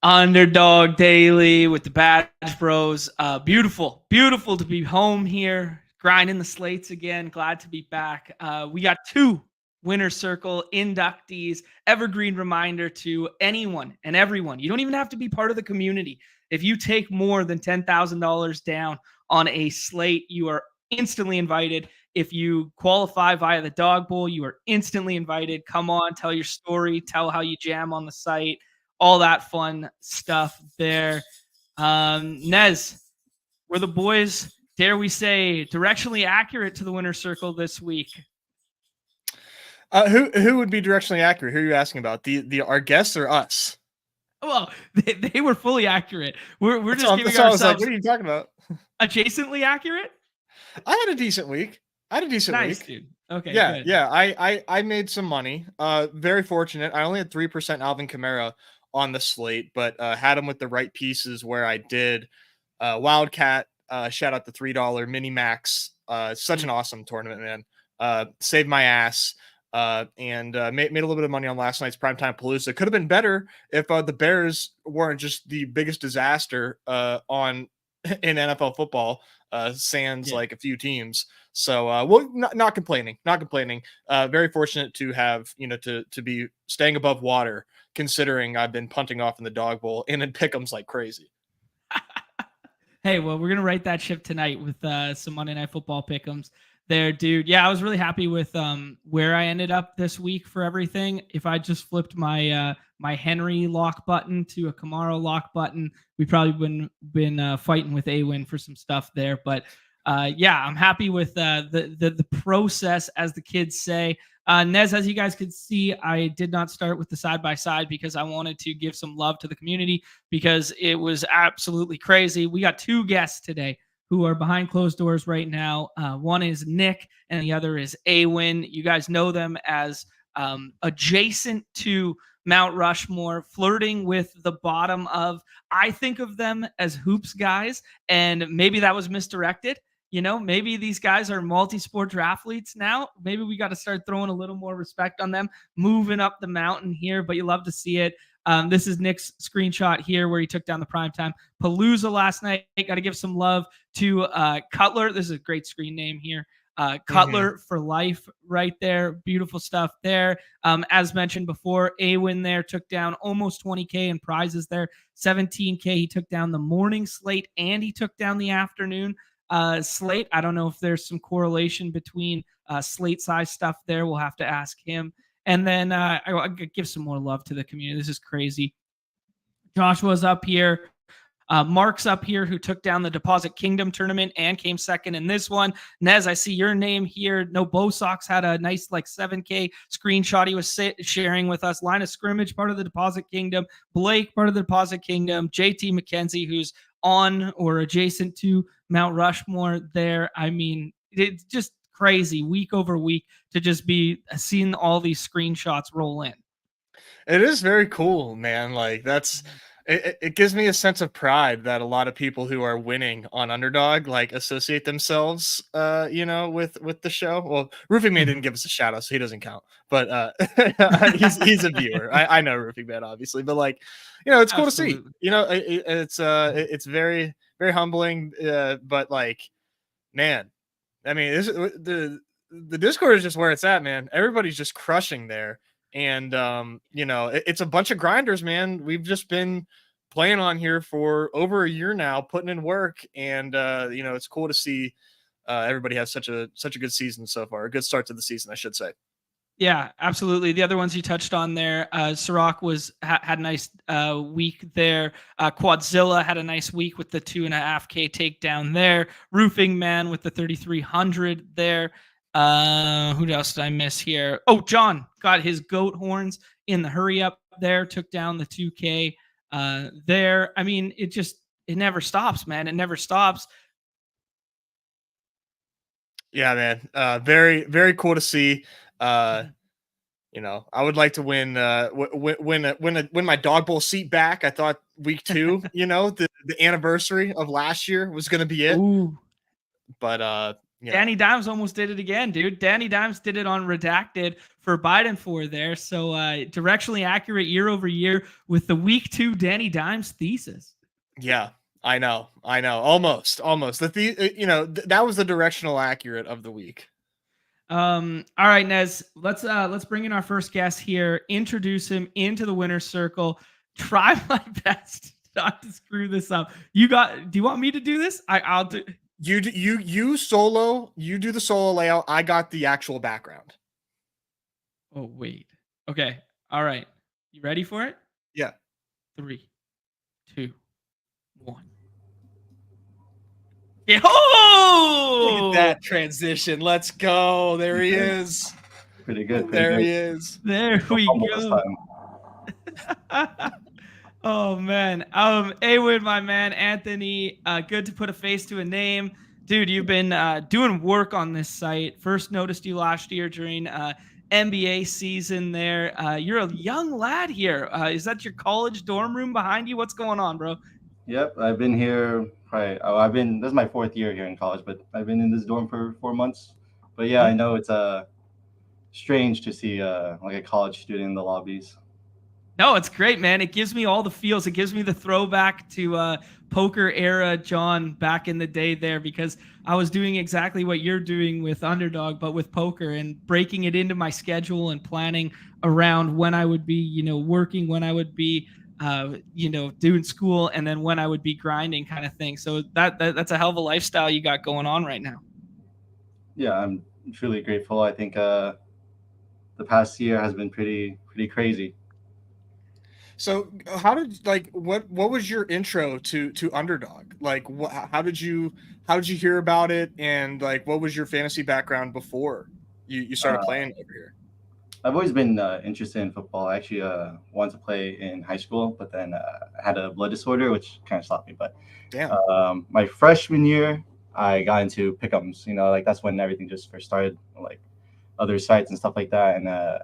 Underdog Daily with the Badge Bros. Beautiful to be home here, grinding the slates again. Glad to be back. We got two Winner Circle inductees. Evergreen reminder to anyone and everyone. You don't even have to be part of the community. If you take more than $10,000 down on a slate, you are instantly invited. If you qualify via the Dog Bowl, you are instantly invited. Come on, tell your story, tell how you jam on the site, all that fun stuff there. Nez, were the boys, dare we say, directionally accurate to the Winner Circle this week? Who would be directionally accurate? Who are you asking about? Our guests or us? Well, they were fully accurate. We're just giving so ourselves. I was like, what are you talking about? Adjacently accurate? I had a decent week. Nice, dude. Okay, yeah, good. yeah. I made some money. Very fortunate. I only had 3% Alvin Kamara on the slate, but had him with the right pieces where I did. Wildcat, shout out the $3 mini max. Such an awesome tournament, man. Saved my ass. And made a little bit of money on last night's primetime Palooza. Could have been better if the Bears weren't just the biggest disaster in NFL football, sans like a few teams. So, well, not complaining. Very fortunate to have, to be staying above water, considering I've been punting off in the Dog Bowl and in Pick'ems like crazy. Hey, well, we're gonna write that ship tonight with some Monday Night Football pick'ems there, dude. Yeah, I was really happy with where I ended up this week for everything. If I just flipped my my Henry lock button to a Kamara lock button, we probably been fighting with A-Win for some stuff there. But yeah, I'm happy with the process, as the kids say. Nez, as you guys could see, I did not start with the side-by-side because I wanted to give some love to the community because it was absolutely crazy. We got two guests today who are behind closed doors right now. One is Nick and the other is A-Win. You guys know them as adjacent to Mount Rushmore, flirting with the bottom of, I think of them as hoops guys, and maybe that was misdirected. Maybe these guys are multi-sport athletes now. Maybe we got to start throwing a little more respect on them, moving up the mountain here, but you love to see it. This is Nick's screenshot here where he took down the primetime Palooza last night. Got to give some love to Cutler. This is a great screen name here. Cutler for life right there. Beautiful stuff there. As mentioned before, A-Win there took down almost 20K in prizes there. 17K. He took down the morning slate and he took down the afternoon slate. I don't know if there's some correlation between slate size stuff there. We'll have to ask him. And then I'll give some more love to the community. This is crazy. Joshua's up here. Mark's up here, who took down the Deposit Kingdom tournament and came second in this one. Nez, I see your name here. No Bo Sox had a nice 7K screenshot he was sharing with us. Line of Scrimmage, part of the Deposit Kingdom. Blake, part of the Deposit Kingdom. JT McKenzie, who's on or adjacent to Mount Rushmore there. I mean, it's just crazy week over week to just be seeing all these screenshots roll in. It is very cool, man. It gives me a sense of pride that a lot of people who are winning on Underdog associate themselves with the show. Well, Roofing Man didn't give us a shout out, so he doesn't count, but he's a viewer. I know Roofing Man, obviously, but it's cool to see. It's very, very humbling, but man, I mean, the Discord is just where it's at, man. Everybody's just crushing there. And, it's a bunch of grinders, man. We've just been playing on here for over a year now, putting in work. And, it's cool to see everybody have such a good season so far. A good start to the season, I should say. Yeah, absolutely. The other ones you touched on there, Sirach had a nice week there. Quadzilla had a nice week with the 2.5K takedown there. Roofing Man with the 3,300 there. Who else did I miss here? Oh, John got his goat horns in the hurry up there, took down the 2K there. I mean, it never stops, man. It never stops. Yeah, man. Very, very cool to see. I would like to win my Dog Bowl seat back. I thought week 2, the anniversary of last year was going to be it. Ooh. But Yeah. Danny Dimes almost did it again, dude. Danny Dimes did it on Redacted for Biden 4 there. So directionally accurate year over year with the week 2 Danny Dimes thesis. Yeah, I know. Almost. That was the directional accurate of the week. All right, Nez, let's bring in our first guest here, introduce him into the winner's circle, try my best not to screw this up. Do you want me to do this? I'll do. You do the solo layout. I got the actual background. Oh, wait. Okay. All right. You ready for it? Yeah. 3, 2, 1. Yeah. Oh! Look at that transition. Let's go. There he is. Pretty good. There he is. There we go. Oh man. Awen, my man, Anthony. Good to put a face to a name. Dude, you've been doing work on this site. First noticed you last year during NBA season there. You're a young lad here. Is that your college dorm room behind you? What's going on, bro? Yep, I've been here this is my 4th year here in college, but I've been in this dorm for 4 months. But yeah, I know it's strange to see like a college student in the lobbies. No, it's great, man. It gives me all the feels. It gives me the throwback to poker era John back in the day there, because I was doing exactly what you're doing with Underdog, but with poker, and breaking it into my schedule and planning around when I would be, working, when I would be, doing school, and then when I would be grinding kind of thing. So that's a hell of a lifestyle you got going on right now. Yeah, I'm truly grateful. I think the past year has been pretty crazy. So how did what was your intro to Underdog? Like how did you hear about it, and what was your fantasy background before you started playing over here? I've always been interested in football. I actually wanted to play in high school, but then I had a blood disorder, which kind of stopped me. But damn. My freshman year, I got into Pick Ems. That's when everything just first started, like other sites and stuff like that. And I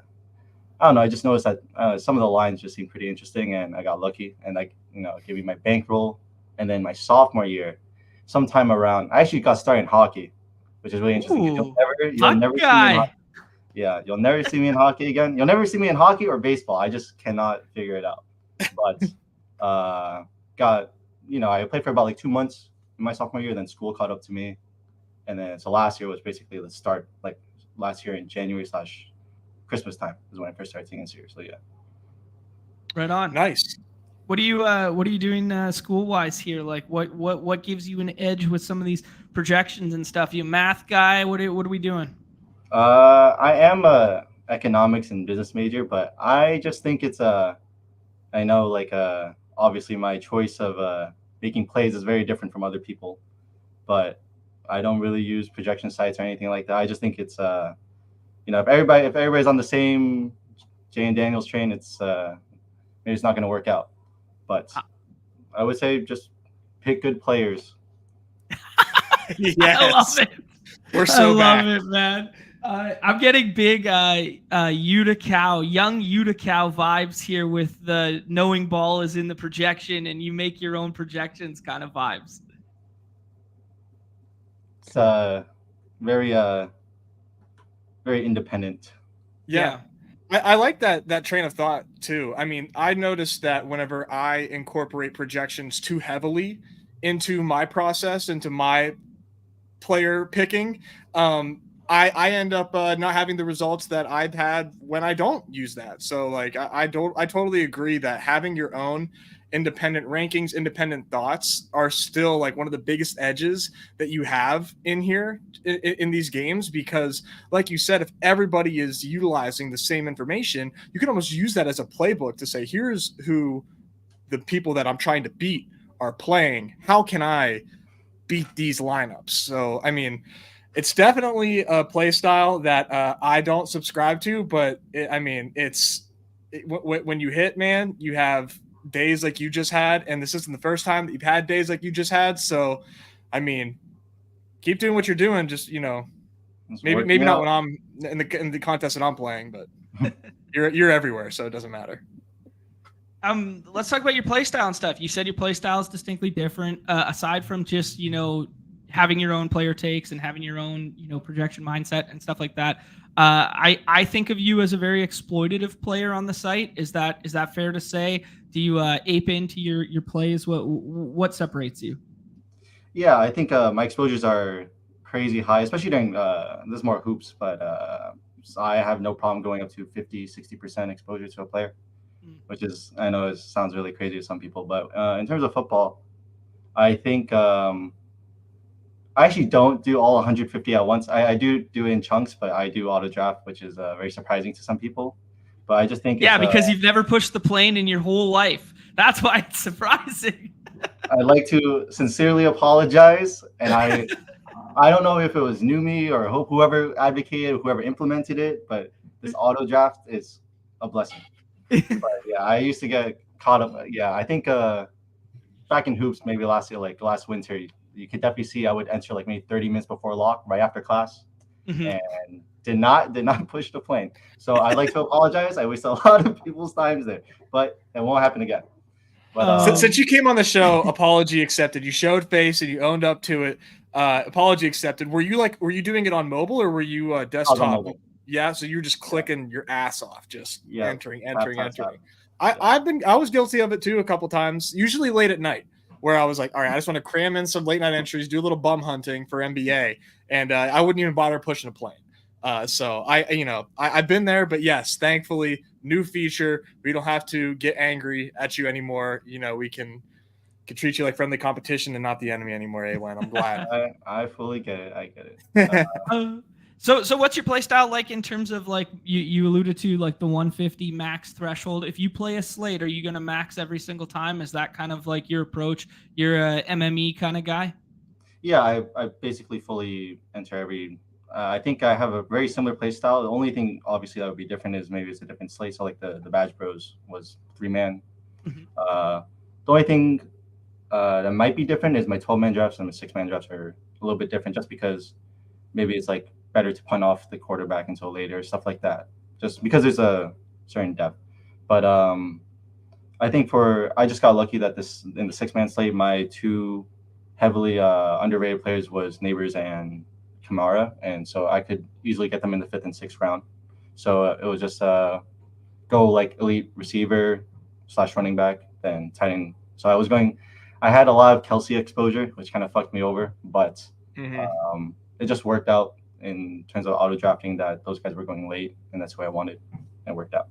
don't know, I just noticed that some of the lines just seemed pretty interesting, and I got lucky, and gave me my bankroll. And then my sophomore year, sometime around, I actually got started in hockey, which is really interesting. You'll never see me in hockey. Yeah, you'll never see me in hockey again. You'll never see me in hockey or baseball. I just cannot figure it out. But I played for about 2 months in my sophomore year. Then school caught up to me, and then so last year was basically the start. Last year in January/Christmas time is when I first started taking it seriously. Yeah. Right on. Nice. What are you doing school wise here? What gives you an edge with some of these projections and stuff? You a math guy? What are we doing? I am a economics and business major, but I just think it's I know obviously my choice of making plays is very different from other people, but I don't really use projection sites or anything like that. I just think it's if everybody's on the same Jay and Daniels train, it's maybe it's not going to work out. But I would say just pick good players. Yes. I love it. We're so love it, man. I'm getting big young Utica vibes here with the knowing ball is in the projection and you make your own projections kind of vibes. It's very independent. Yeah. I like that train of thought too. I mean, I noticed that whenever I incorporate projections too heavily into my process, into my player picking, I end up not having the results that I've had when I don't use that. So I totally agree that having your own independent rankings, independent thoughts are still one of the biggest edges that you have in here in these games, because like you said, if everybody is utilizing the same information, you can almost use that as a playbook to say, here's who the people that I'm trying to beat are playing. How can I beat these lineups? So, I mean, it's definitely a play style that I don't subscribe to, but when you hit, man, you have days like you just had, and this isn't the first time that you've had days like you just had. So, I mean, keep doing what you're doing. Just maybe not when I'm in the contest that I'm playing, but you're everywhere, so it doesn't matter. Let's talk about your play style and stuff. You said your play style is distinctly different, aside from just having your own player takes and having your own, projection mindset and stuff like that. I think of you as a very exploitative player on the site. Is that fair to say? Do you ape into your plays? What separates you? Yeah, I think my exposures are crazy high, especially during there's more hoops, but so I have no problem going up to 50-60% exposure to a player, which is, I know it sounds really crazy to some people, but in terms of football, I think I actually don't do all 150 at once. I do it in chunks, but I do auto draft, which is very surprising to some people. But I just think because you've never pushed the plane in your whole life. That's why it's surprising. I'd like to sincerely apologize, and I don't know if it was new me or whoever advocated, whoever implemented it, but this auto draft is a blessing. But yeah, I used to get caught up. Yeah, I think back in hoops, maybe last winter, you could definitely see I would enter like maybe 30 minutes before lock, right after class, and did not push the plane. So I'd like to apologize. I wasted a lot of people's times there, but it won't happen again. But since you came on the show, apology accepted. You showed face and you owned up to it. Apology accepted. Were you doing it on mobile or were you desktop? Yeah, so you were just clicking your ass off, just entering. I was guilty of it too a couple times, usually late at night, where I was like, all right, I just want to cram in some late night entries, do a little bum hunting for NBA, and I wouldn't even bother pushing a plane. So I've been there, but yes, thankfully, new feature. We don't have to get angry at you anymore. We can treat you like friendly competition and not the enemy anymore, Awen. I'm glad. I fully get it. I get it. So what's your play style like in terms of like you alluded to like the 150 max threshold? If you play a slate, are you going to max every single time? Is that kind of like your approach? You're a MME kind of guy? Yeah, I basically fully enter every. I think I have a very similar play style. The only thing obviously that would be different is maybe it's a different slate. So like the BadgeBros was 3-man. The only thing that might be different is my 12-man drafts and my 6-man drafts are a little bit different just because maybe it's like better to punt off the quarterback until later, stuff like that, just because there's a certain depth. But I think I just got lucky that in the 6-man slate, my two heavily underrated players was Neighbors and Kamara, and so I could easily get them in the 5th and 6th round. So it was just go like elite receiver / running back, then tight end. So I had a lot of Kelsey exposure, which kind of fucked me over, but it just worked out in terms of auto drafting that those guys were going late, and that's what I wanted, and it worked out.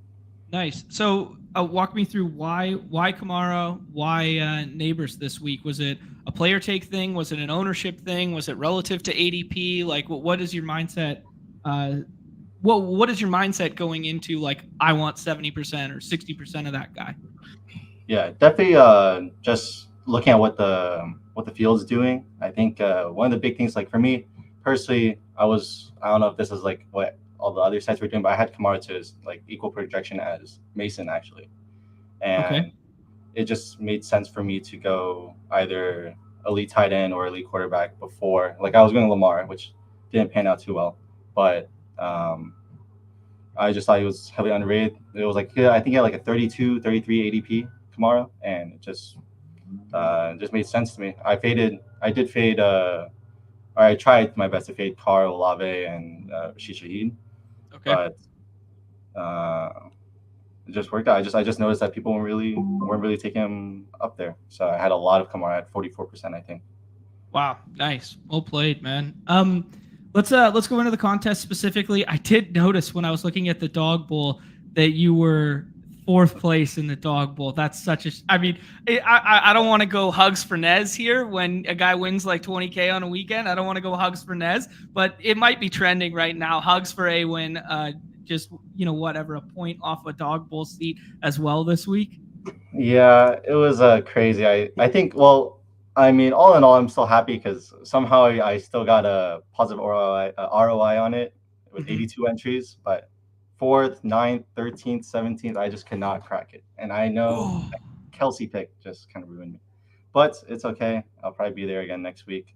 Nice. So walk me through why Kamara, why Neighbors this week. Was it a player take thing? Was it an ownership thing? Was it relative to ADP? Like, what is your mindset? What is your mindset going into like I want 70% or 60% of that guy? Yeah, definitely. Just looking at what the field's doing, I think one of the big things, like for me personally, I don't know if this is like what all the other sites were doing, but I had Kamara to like equal projection as Mason actually, and it just made sense for me to go either elite tight end or elite quarterback before. Like I was going Lamar, which didn't pan out too well, but I just thought he was heavily underrated. It was like I think he had like a 32, 33 ADP Kamara, and it just made sense to me. I did fade. I tried my best to fade Carr, Olave, and Rashid Shaheed. But it just worked out. I just noticed that people weren't really taking him up there. So I had a lot of Kamara at 44%, I think. Wow, nice. Well played, man. Let's go into the contest specifically. I did notice when I was looking at the Dog Bowl that you were 4th place in the Dog Bowl. That's such a. I mean, I don't want to go hugs for Nez here when a guy wins like 20K on a weekend. I don't want to go hugs for Nez, but it might be trending right now. Hugs for a win. Just whatever, a point off a Dog Bowl seat as well this week. Yeah, it was crazy. I think. Well, I mean, all in all, I'm still happy because somehow I still got a positive ROI on it with 82 entries, but 4th, 9th, 13th, 17th, I just cannot crack it. And I know Kelsey pick just kind of ruined me. But it's okay. I'll probably be there again next week.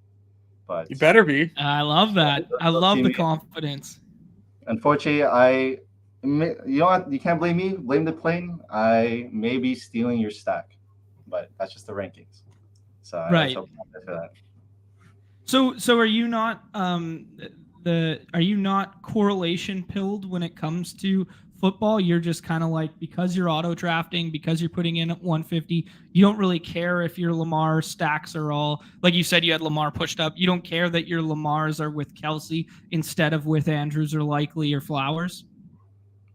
But you better be. I love that. I love the confidence. Unfortunately, you can't blame me. Blame the plane. I may be stealing your stack. But that's just the rankings. So right. for that. So are you not are you not correlation pilled when it comes to football? You're just kind of like, because you're auto drafting, because you're putting in at 150, you don't really care if your Lamar stacks are all, like you said, you had Lamar pushed up. You don't care that your Lamars are with Kelsey instead of with Andrews or Likely or Flowers?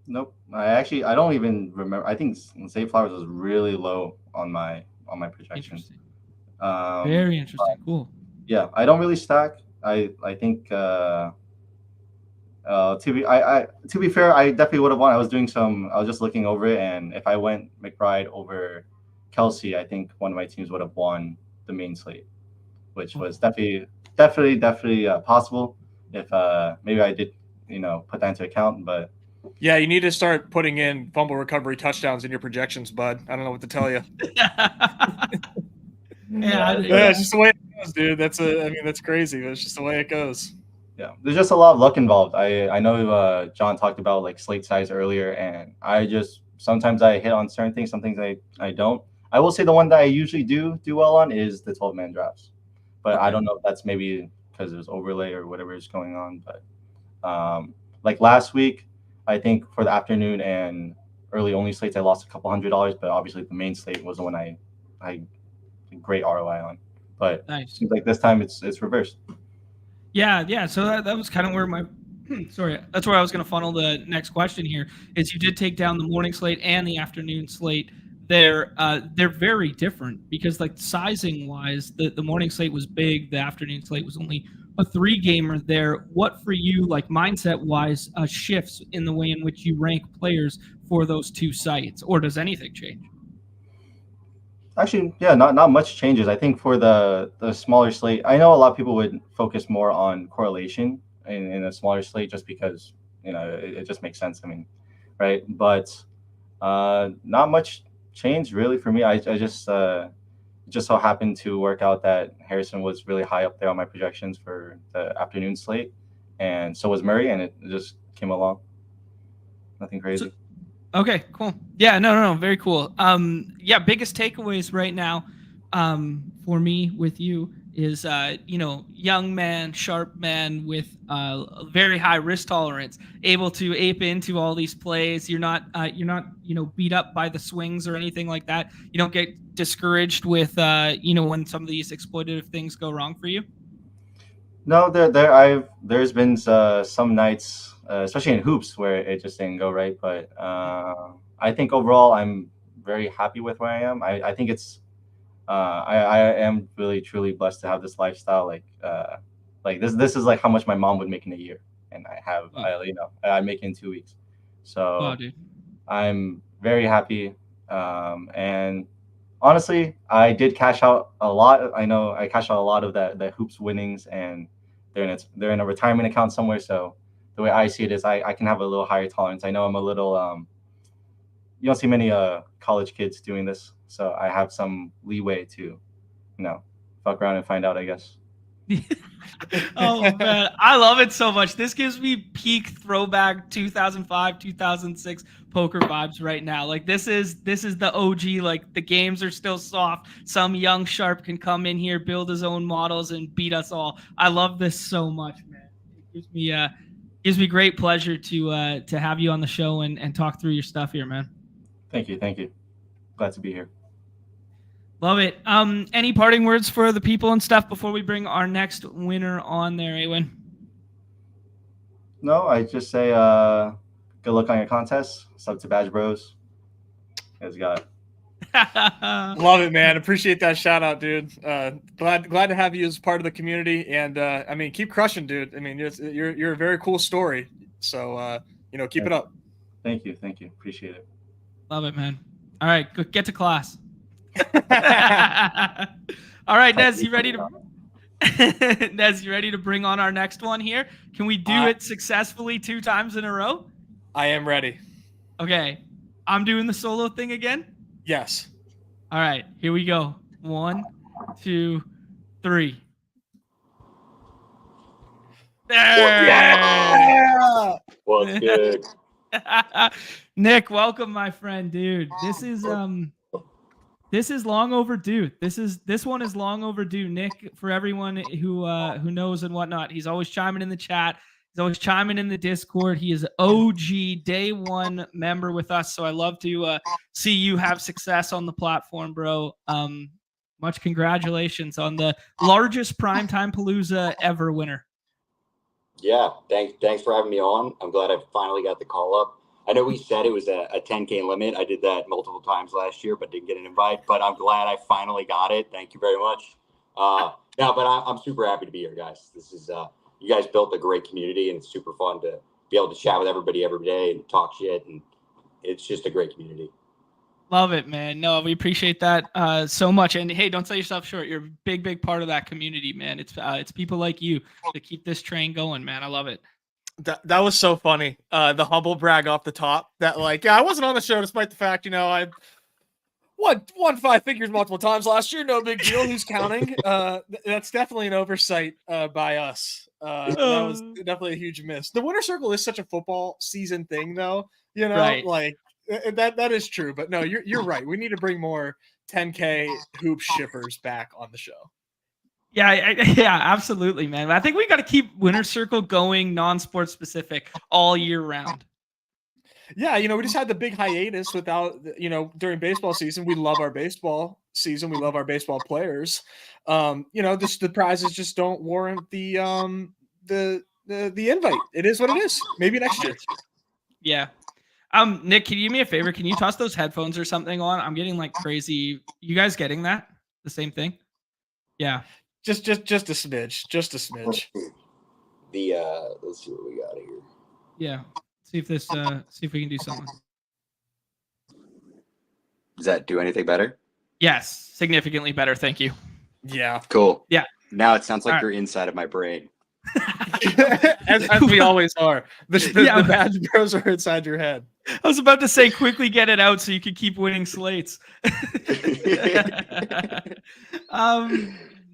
Nope. I don't even remember. I think Zay Flowers was really low on my projections. Interesting. Um, Very interesting. Cool. yeah, I don't really stack. I think to be fair, I definitely would have won. I was just looking over it, and if I went McBride over Kelsey, I think one of my teams would have won the main slate, which was definitely possible if maybe I did put that into account. But yeah, you need to start putting in fumble recovery touchdowns in your projections, bud. I don't know what to tell you. Yeah, it's just the way it goes, dude. That's crazy. That's just the way it goes. Yeah, there's just a lot of luck involved. I know John talked about like slate size earlier, and sometimes I hit on certain things, some things I don't. I will say the one that I usually do well on is the 12-man drafts, but I don't know if that's maybe because there's overlay or whatever is going on. But like last week, I think for the afternoon and early only slates, I lost a couple $100, but obviously the main slate was the one I great ROI on. But nice. Seems like this time it's reversed. Yeah. So that was kind of where that's where I was going to funnel the next question here. Is you did take down the morning slate and the afternoon slate. They're very different because, like, sizing wise, the morning slate was big, the afternoon slate was only a 3-gamer there. What for you, like mindset wise, shifts in the way in which you rank players for those two sites, or does anything change? Actually, yeah, not much changes. I think for the smaller slate, I know a lot of people would focus more on correlation in a smaller slate just because it just makes sense. I mean, right? But not much change really for me. I just so happened to work out that Harrison was really high up there on my projections for the afternoon slate, and so was Murray, and it just came along. Nothing crazy. Okay, cool. Yeah, no, very cool. Yeah, biggest takeaways right now, for me with you is, young man, sharp man with very high risk tolerance, able to ape into all these plays. You're not beat up by the swings or anything like that. You don't get discouraged with, when some of these exploitative things go wrong for you. No, there's been some nights, especially in hoops, where it just didn't go right. But I think overall, I'm very happy with where I am. I think it's I am really truly blessed to have this lifestyle. Like this is like how much my mom would make in a year, and I make in 2 weeks. So dude. I'm very happy, and honestly, I did cash out a lot. I know I cashed out a lot of the hoops winnings, and they're in a retirement account somewhere. So the way I see it is I can have a little higher tolerance. I know I'm a little you don't see many college kids doing this, so I have some leeway to fuck around and find out, I guess. Oh man, I love it so much. This gives me peak throwback 2005, 2006 poker vibes right now. Like this is the OG. Like the games are still soft. Some young sharp can come in here, build his own models, and beat us all. I love this so much, man. It gives me great pleasure to have you on the show and talk through your stuff here, man. Thank you. Glad to be here. Love it. Any parting words for the people and stuff before we bring our next winner on there, Awen? No, I just say good luck on your contest. Sub to BadgeBros. You guys got it. Love it, man. Appreciate that shout out, dude. Glad to have you as part of the community, and keep crushing, dude. I mean, you're a very cool story. So keep it up. Thank you. Appreciate it. Love it, man. All right, go get to class. All right, Nez, you ready to bring on our next one here? Can we do it successfully 2 times in a row? I am ready. Okay. I'm doing the solo thing again? Yes. All right, here we go. 1, 2, 3. There! Yeah! What's good? Nick, welcome, my friend, dude. This is This is long overdue. This one is long overdue, Nick. For everyone who knows and whatnot, he's always chiming in the chat. He's always chiming in the Discord. He is OG day one member with us. So I love to see you have success on the platform, bro. Much congratulations on the largest primetime Palooza ever winner. Yeah, thanks for having me on. I'm glad I finally got the call up. I know we said it was a 10K limit. I did that multiple times last year, but didn't get an invite. But I'm glad I finally got it. Thank you very much. But I'm super happy to be here, guys. This is you guys built a great community, and it's super fun to be able to chat with everybody every day and talk shit. And it's just a great community. Love it, man. No, we appreciate that so much. And hey, don't sell yourself short. You're a big part of that community, man. It's people like you that keep this train going, man. I love it. That was so funny. The humble brag off the top that I wasn't on the show despite the fact, I won 5 figures multiple times last year. No big deal. Who's counting? That's definitely an oversight by us. That was definitely a huge miss. The winner circle is such a football season thing though, right. That is true. But no, you're right. We need to bring more 10K hoop shippers back on the show. Yeah, absolutely, man. I think we got to keep Winner Circle going, non-sport specific, all year round. Yeah, we just had the big hiatus without, during baseball season. We love our baseball season. We love our baseball players. The prizes just don't warrant the invite. It is what it is. Maybe next year. Yeah. Nick, can you do me a favor? Can you toss those headphones or something on? I'm getting crazy. You guys getting that? The same thing? Yeah. Just a smidge. Just a smidge. Let's see what we got here. Yeah. See if we can do something. Does that do anything better? Yes, significantly better. Thank you. Yeah. Cool. Yeah. Now it sounds like you're inside of my brain. as we always are. The BadgeBros are inside your head. I was about to say, quickly get it out so you could keep winning slates.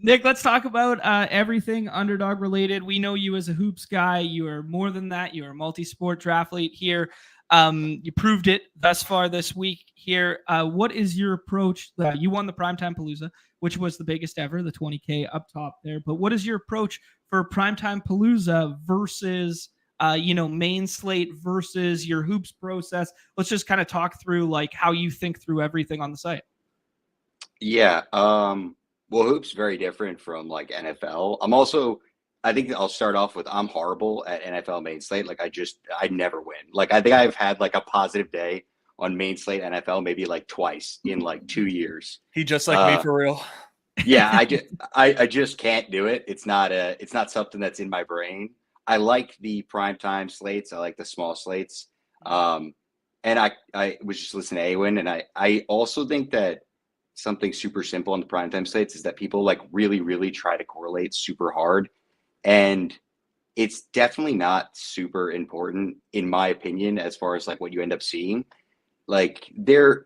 Nick, let's talk about everything Underdog related. We know you as a hoops guy. You are more than that. You are a multi-sport drathlete here. You proved it thus far this week here. What is your approach? You won the Primetime Palooza, which was the biggest ever, the 20K up top there. But what is your approach for Primetime Palooza versus, main slate versus your hoops process? Let's just kind of talk through how you think through everything on the site. Yeah. Well, hoops very different from NFL. I think I'll start off with I'm horrible at NFL main slate. I never win. I think I've had a positive day on main slate NFL maybe twice in 2 years. He just like me for real. Yeah, I just can't do it. It's not something that's in my brain. I like the primetime slates. I like the small slates. And I was just listening to Awin, and I also think that something super simple on the primetime slates is that people really try to correlate super hard. And it's definitely not super important, in my opinion, as far as what you end up seeing. They're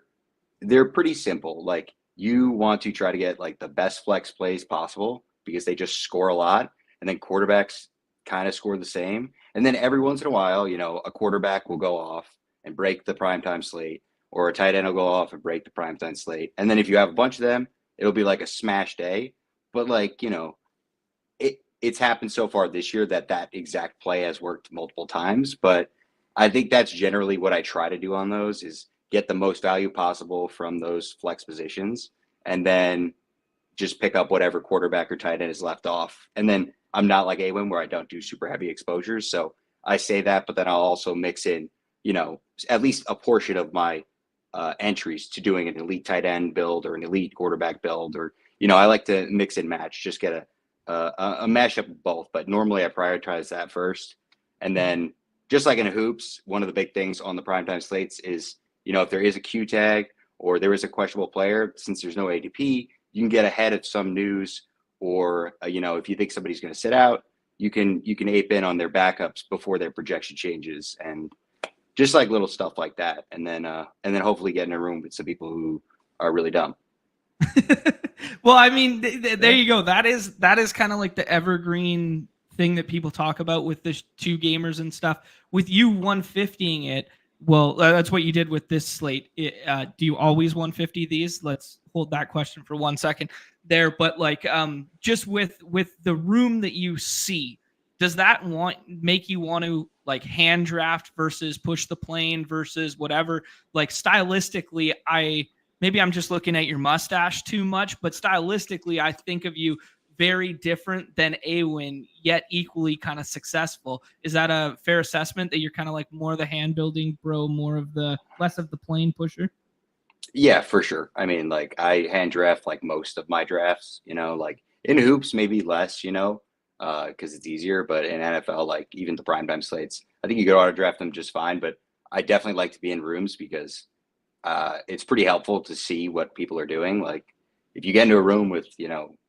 pretty simple. You want to try to get the best flex plays possible because they just score a lot. And then quarterbacks kind of score the same. And then every once in a while, a quarterback will go off and break the primetime slate, or a tight end will go off and break the primetime slate. And then if you have a bunch of them, it'll be a smash day. But it's happened so far this year that exact play has worked multiple times. But I think that's generally what I try to do on those, is get the most value possible from those flex positions, and then just pick up whatever quarterback or tight end is left off. And then I'm not like Awin where I don't do super heavy exposures. So I say that, but then I'll also mix in, at least a portion of my entries to doing an elite tight end build or an elite quarterback build, or I like to mix and match, just get a mashup of both. But normally I prioritize that first, and then just like in hoops, one of the big things on the primetime slates is if there is a Q tag or there is a questionable player, since there's no ADP, you can get ahead of some news, or if you think somebody's going to sit out, you can ape in on their backups before their projection changes, and just little stuff like that. And then hopefully get in a room with some people who are really dumb. Well, I mean, there you go. That is kind of the evergreen thing that people talk about with the two gamers and stuff. With you 150ing it, Well, that's what you did with this slate. Do you always 150 these? Let's hold that question for 1 second there. But like, just with the room that you see, does that make you want to like hand draft versus push the plane versus whatever? Like stylistically, maybe I'm just looking at your mustache too much, but stylistically, I think of you very different than Awin, yet equally kind of successful. Is that a fair assessment that you're kind of like more the hand building bro, less of the plane pusher? Yeah, for sure. I mean, like I hand draft like most of my drafts, like in hoops, maybe less, because it's easier. But in NFL, like even the primetime slates, I think you could auto draft them just fine. But I definitely like to be in rooms because it's pretty helpful to see what people are doing. Like if you get into a room with,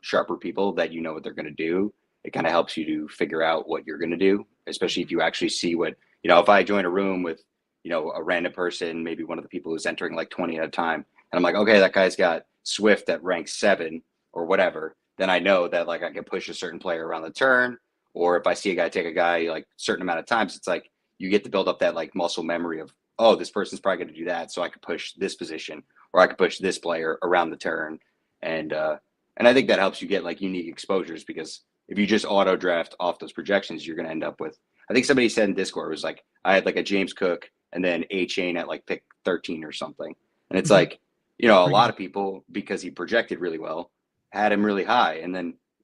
sharper people that you know what they're going to do, it kind of helps you to figure out what you're going to do, especially if you actually see what, if I join a room with, a random person, maybe one of the people who's entering like 20 at a time, and I'm like, okay, that guy's got Swift at rank 7 or whatever, then I know that like I can push a certain player around the turn. Or if I see a guy take a guy like a certain amount of times, it's like you get to build up that like muscle memory of, oh, this person's probably going to do that, so I could push this position or I could push this player around the turn. And I think that helps you get like unique exposures, because if you just auto draft off those projections, you're going to end up with, I think somebody said in Discord, it was like, I had like a James Cook and then A-Chain at like pick 13 or something. And it's like, a lot of people, because he projected really well, had him really high.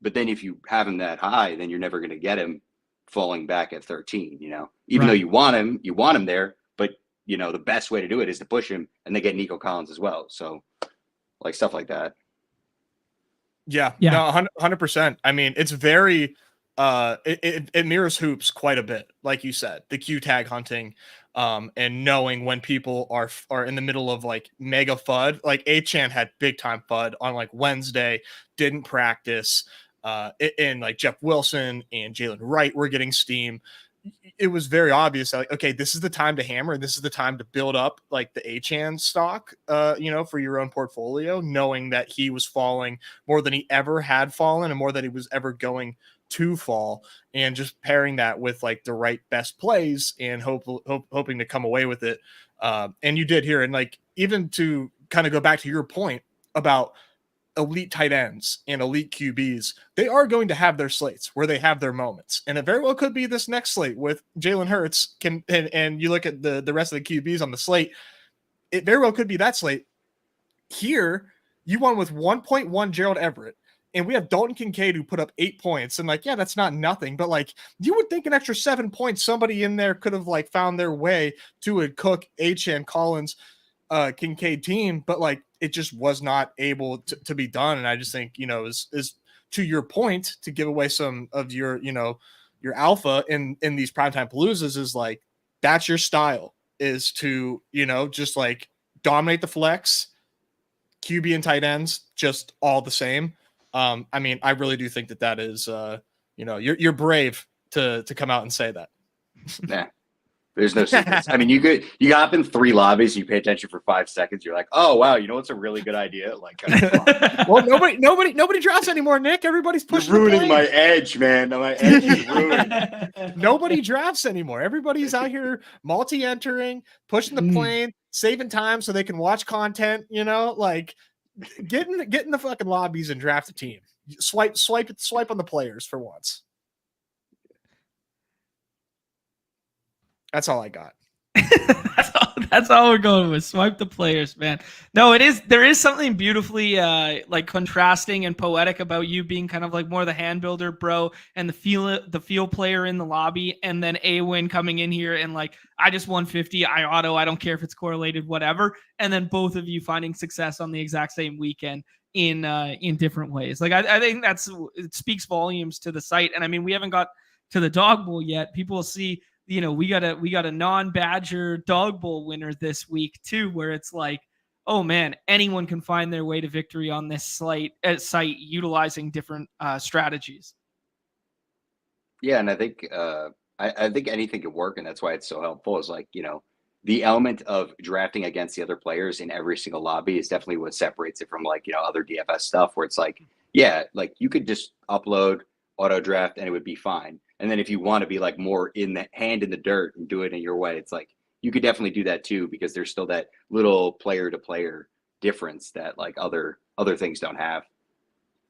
But then if you have him that high, then you're never going to get him falling back at 13, even though you want him there, but the best way to do it is to push him and then get Nico Collins as well. So like stuff like that. Yeah. No, 100%. I mean, it's very, it mirrors hoops quite a bit. Like you said, the Q tag hunting, and knowing when people are in the middle of like mega FUD. Like A-Chan had big time FUD on like Wednesday, didn't practice, and like Jeff Wilson and Jalen Wright were getting steam. It was very obvious that, like, okay, this is the time to hammer, and this is the time to build up like the A-Chan stock, for your own portfolio, knowing that he was falling more than he ever had fallen and more than he was ever going to fall, and just pairing that with like the right best plays and hoping to come away with it. And you did here. And like, even to kind of go back to your point about elite tight ends and elite QBs, they are going to have their slates where they have their moments. And it very well could be this next slate with Jalen Hurts and you look at the rest of the QBs on the slate, it very well could be that slate. Here, you won with 1.1 Gerald Everett, and we have Dalton Kincaid who put up 8 points. And like, yeah, that's not nothing, but like you would think an extra 7 points, somebody in there could have like found their way to a Cook, H&, Collins, Kincaid team, but like it just was not able to be done. And I just think, is to your point, to give away some of your, your alpha in these primetime Paloozas, is like, that's your style, is to, just like dominate the flex, QB and tight ends, just all the same. I mean, I really do think that is, you're brave to come out and say that. Yeah. There's no secrets. I mean, you got up in 3 lobbies, you pay attention for 5 seconds, you're like, oh wow, what's a really good idea? Like, well, nobody drafts anymore, Nick. Everybody's pushing. You're ruining my edge, man. My edge is ruined. Nobody drafts anymore. Everybody's out here multi-entering, pushing the plane, saving time so they can watch content. Like get in the fucking lobbies and draft a team. Swipe on the players for once. That's all I got. That's all we're going with. Swipe the players, man. No, there is something beautifully like contrasting and poetic about you being kind of like more the hand builder, bro, and the feel player in the lobby, and then Awin coming in here and like, I just 150, I auto, I don't care if it's correlated, whatever. And then both of you finding success on the exact same weekend in different ways. Like I think it speaks volumes to the site. And I mean, we haven't got to the dog bowl yet. People will see, we got a non-Badger dog bowl winner this week too, where it's like, oh man, anyone can find their way to victory on this site utilizing different strategies. Yeah, and I think I think anything can work, and that's why it's so helpful. Is like, the element of drafting against the other players in every single lobby is definitely what separates it from like, other DFS stuff, where it's like, yeah, like you could just upload auto draft and it would be fine. And then if you want to be like more in the dirt and do it in your way, it's like, you could definitely do that too, because there's still that little player to player difference that like other things don't have.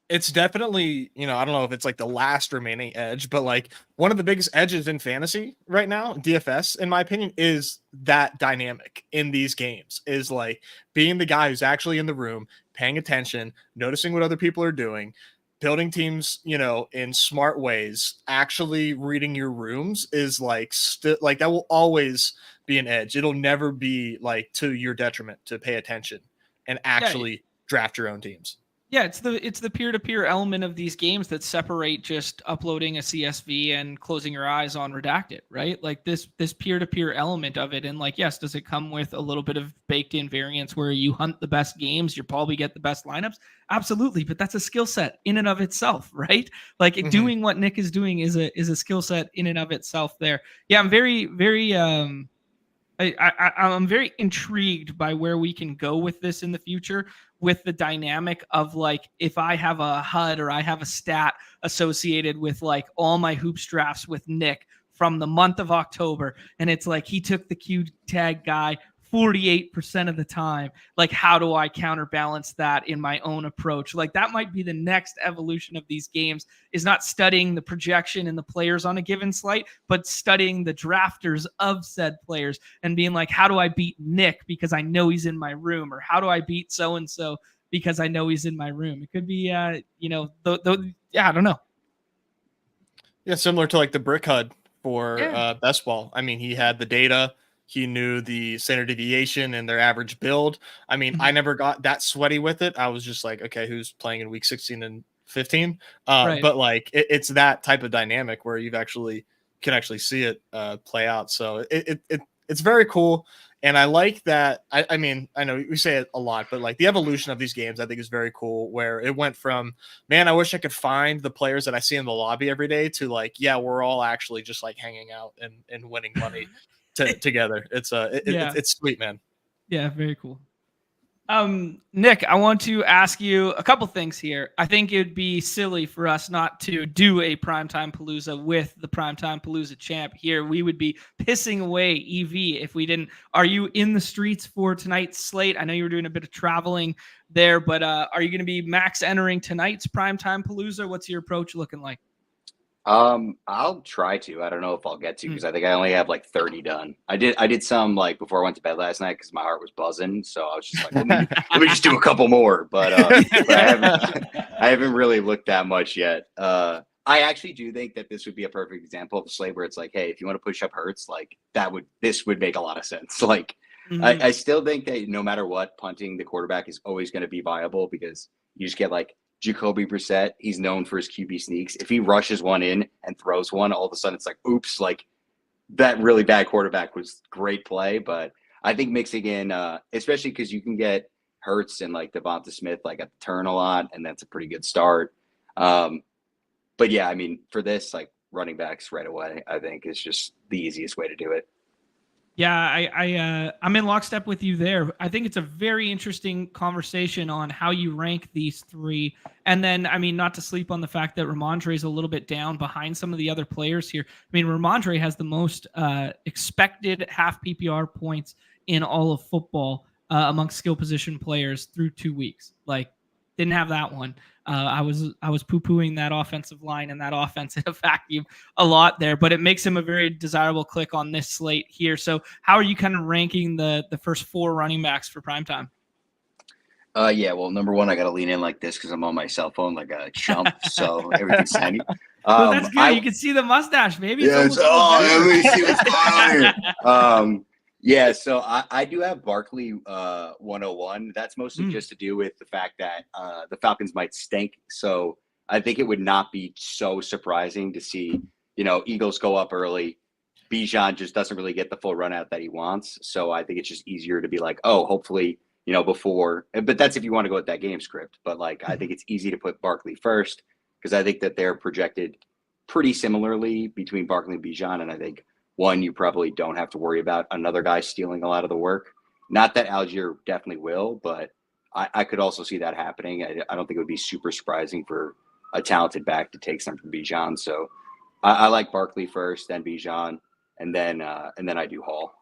It's definitely, I don't know if it's like the last remaining edge, but like one of the biggest edges in fantasy right now, DFS, in my opinion, is that dynamic in these games is like being the guy who's actually in the room, paying attention, noticing what other people are doing, building teams, in smart ways, actually reading your rooms is like like that will always be an edge. It'll never be like to your detriment to pay attention and actually draft your own teams. Yeah, it's the peer-to-peer element of these games that separate just uploading a CSV and closing your eyes on redacted, right? Like this peer-to-peer element of it. And like, yes, does it come with a little bit of baked in variance where you hunt the best games, you probably get the best lineups? Absolutely, but that's a skill set in and of itself, right? Like doing what Nick is doing is a skill set in and of itself there. Yeah, I'm very I'm very intrigued by where we can go with this in the future, with the dynamic of like, if I have a HUD or I have a stat associated with like all my hoops drafts with Nick from the month of October, and it's like he took the Q tag guy 48% of the time. Like, how do I counterbalance that in my own approach? Like, that might be the next evolution of these games, is not studying the projection and the players on a given slate, but studying the drafters of said players and being like, how do I beat Nick because I know he's in my room? Or how do I beat so-and-so because I know he's in my room? It could be, yeah, I don't know. Yeah, similar to like the brick HUD for best ball. I mean, he had the data. He knew the standard deviation and their average build. I mean, I never got that sweaty with it. I was just like, okay, who's playing in week 16 and 15? Right. But like, it's that type of dynamic where can actually see it play out. So it's very cool. And I like that. I mean, I know we say it a lot, but like the evolution of these games, I think is very cool, where it went from, man, I wish I could find the players that I see in the lobby every day, to like, yeah, we're all actually just like hanging out and winning money together. It's sweet, man. Yeah, very cool. Nick, I want to ask you a couple things here. I think it'd be silly for us not to do a primetime Palooza with the primetime Palooza champ here. We would be pissing away EV if we didn't. Are you in the streets for tonight's slate? I know you were doing a bit of traveling there, but are you going to be max entering tonight's primetime Palooza? What's your approach looking like? I'll try to. I don't know if I'll get to, because I think I only have like 30 done. I did some like before I went to bed last night because my heart was buzzing. So I was just like, let me just do a couple more. But I haven't really looked that much yet. I actually do think that this would be a perfect example of a slate where it's like, hey, if you want to push up Hurts, like this would make a lot of sense. Like, I still think that no matter what, punting the quarterback is always going to be viable, because you just get like Jacoby Brissett. He's known for his QB sneaks. If he rushes one in and throws one, all of a sudden it's like, oops, like that really bad quarterback was great play. But I think mixing in, especially because you can get Hurts and like Devonta Smith like at the turn a lot, and that's a pretty good start. But yeah, I mean, for this, like running backs right away, I think is just the easiest way to do it. Yeah, I'm in lockstep with you there. I think it's a very interesting conversation on how you rank these three. And then, I mean, not to sleep on the fact that Ramondre is a little bit down behind some of the other players here. I mean, Ramondre has the most expected half PPR points in all of football amongst skill position players through 2 weeks. Like, didn't have that one. I was poo-pooing that offensive line and that offense in a vacuum a lot there, but it makes him a very desirable click on this slate here. So how are you kind of ranking the first four running backs for primetime? Yeah, well, number one, I got to lean in like this because I'm on my cell phone like a chump, so everything's tiny. Well, that's good. You can see the mustache, maybe. Yeah, let me see what's going on here. Yeah, so I do have Barkley 101. That's mostly just to do with the fact that the Falcons might stink. So I think it would not be so surprising to see, Eagles go up early. Bijan just doesn't really get the full run out that he wants. So I think it's just easier to be like, oh, hopefully, before. But that's if you want to go with that game script. But like, I think it's easy to put Barkley first, because I think that they're projected pretty similarly between Barkley and Bijan. And I think one, you probably don't have to worry about another guy stealing a lot of the work. Not that Algier definitely will, but I could also see that happening. I don't think it would be super surprising for a talented back to take some from Bijan. So I like Barkley first, then Bijan, and then I do Hall.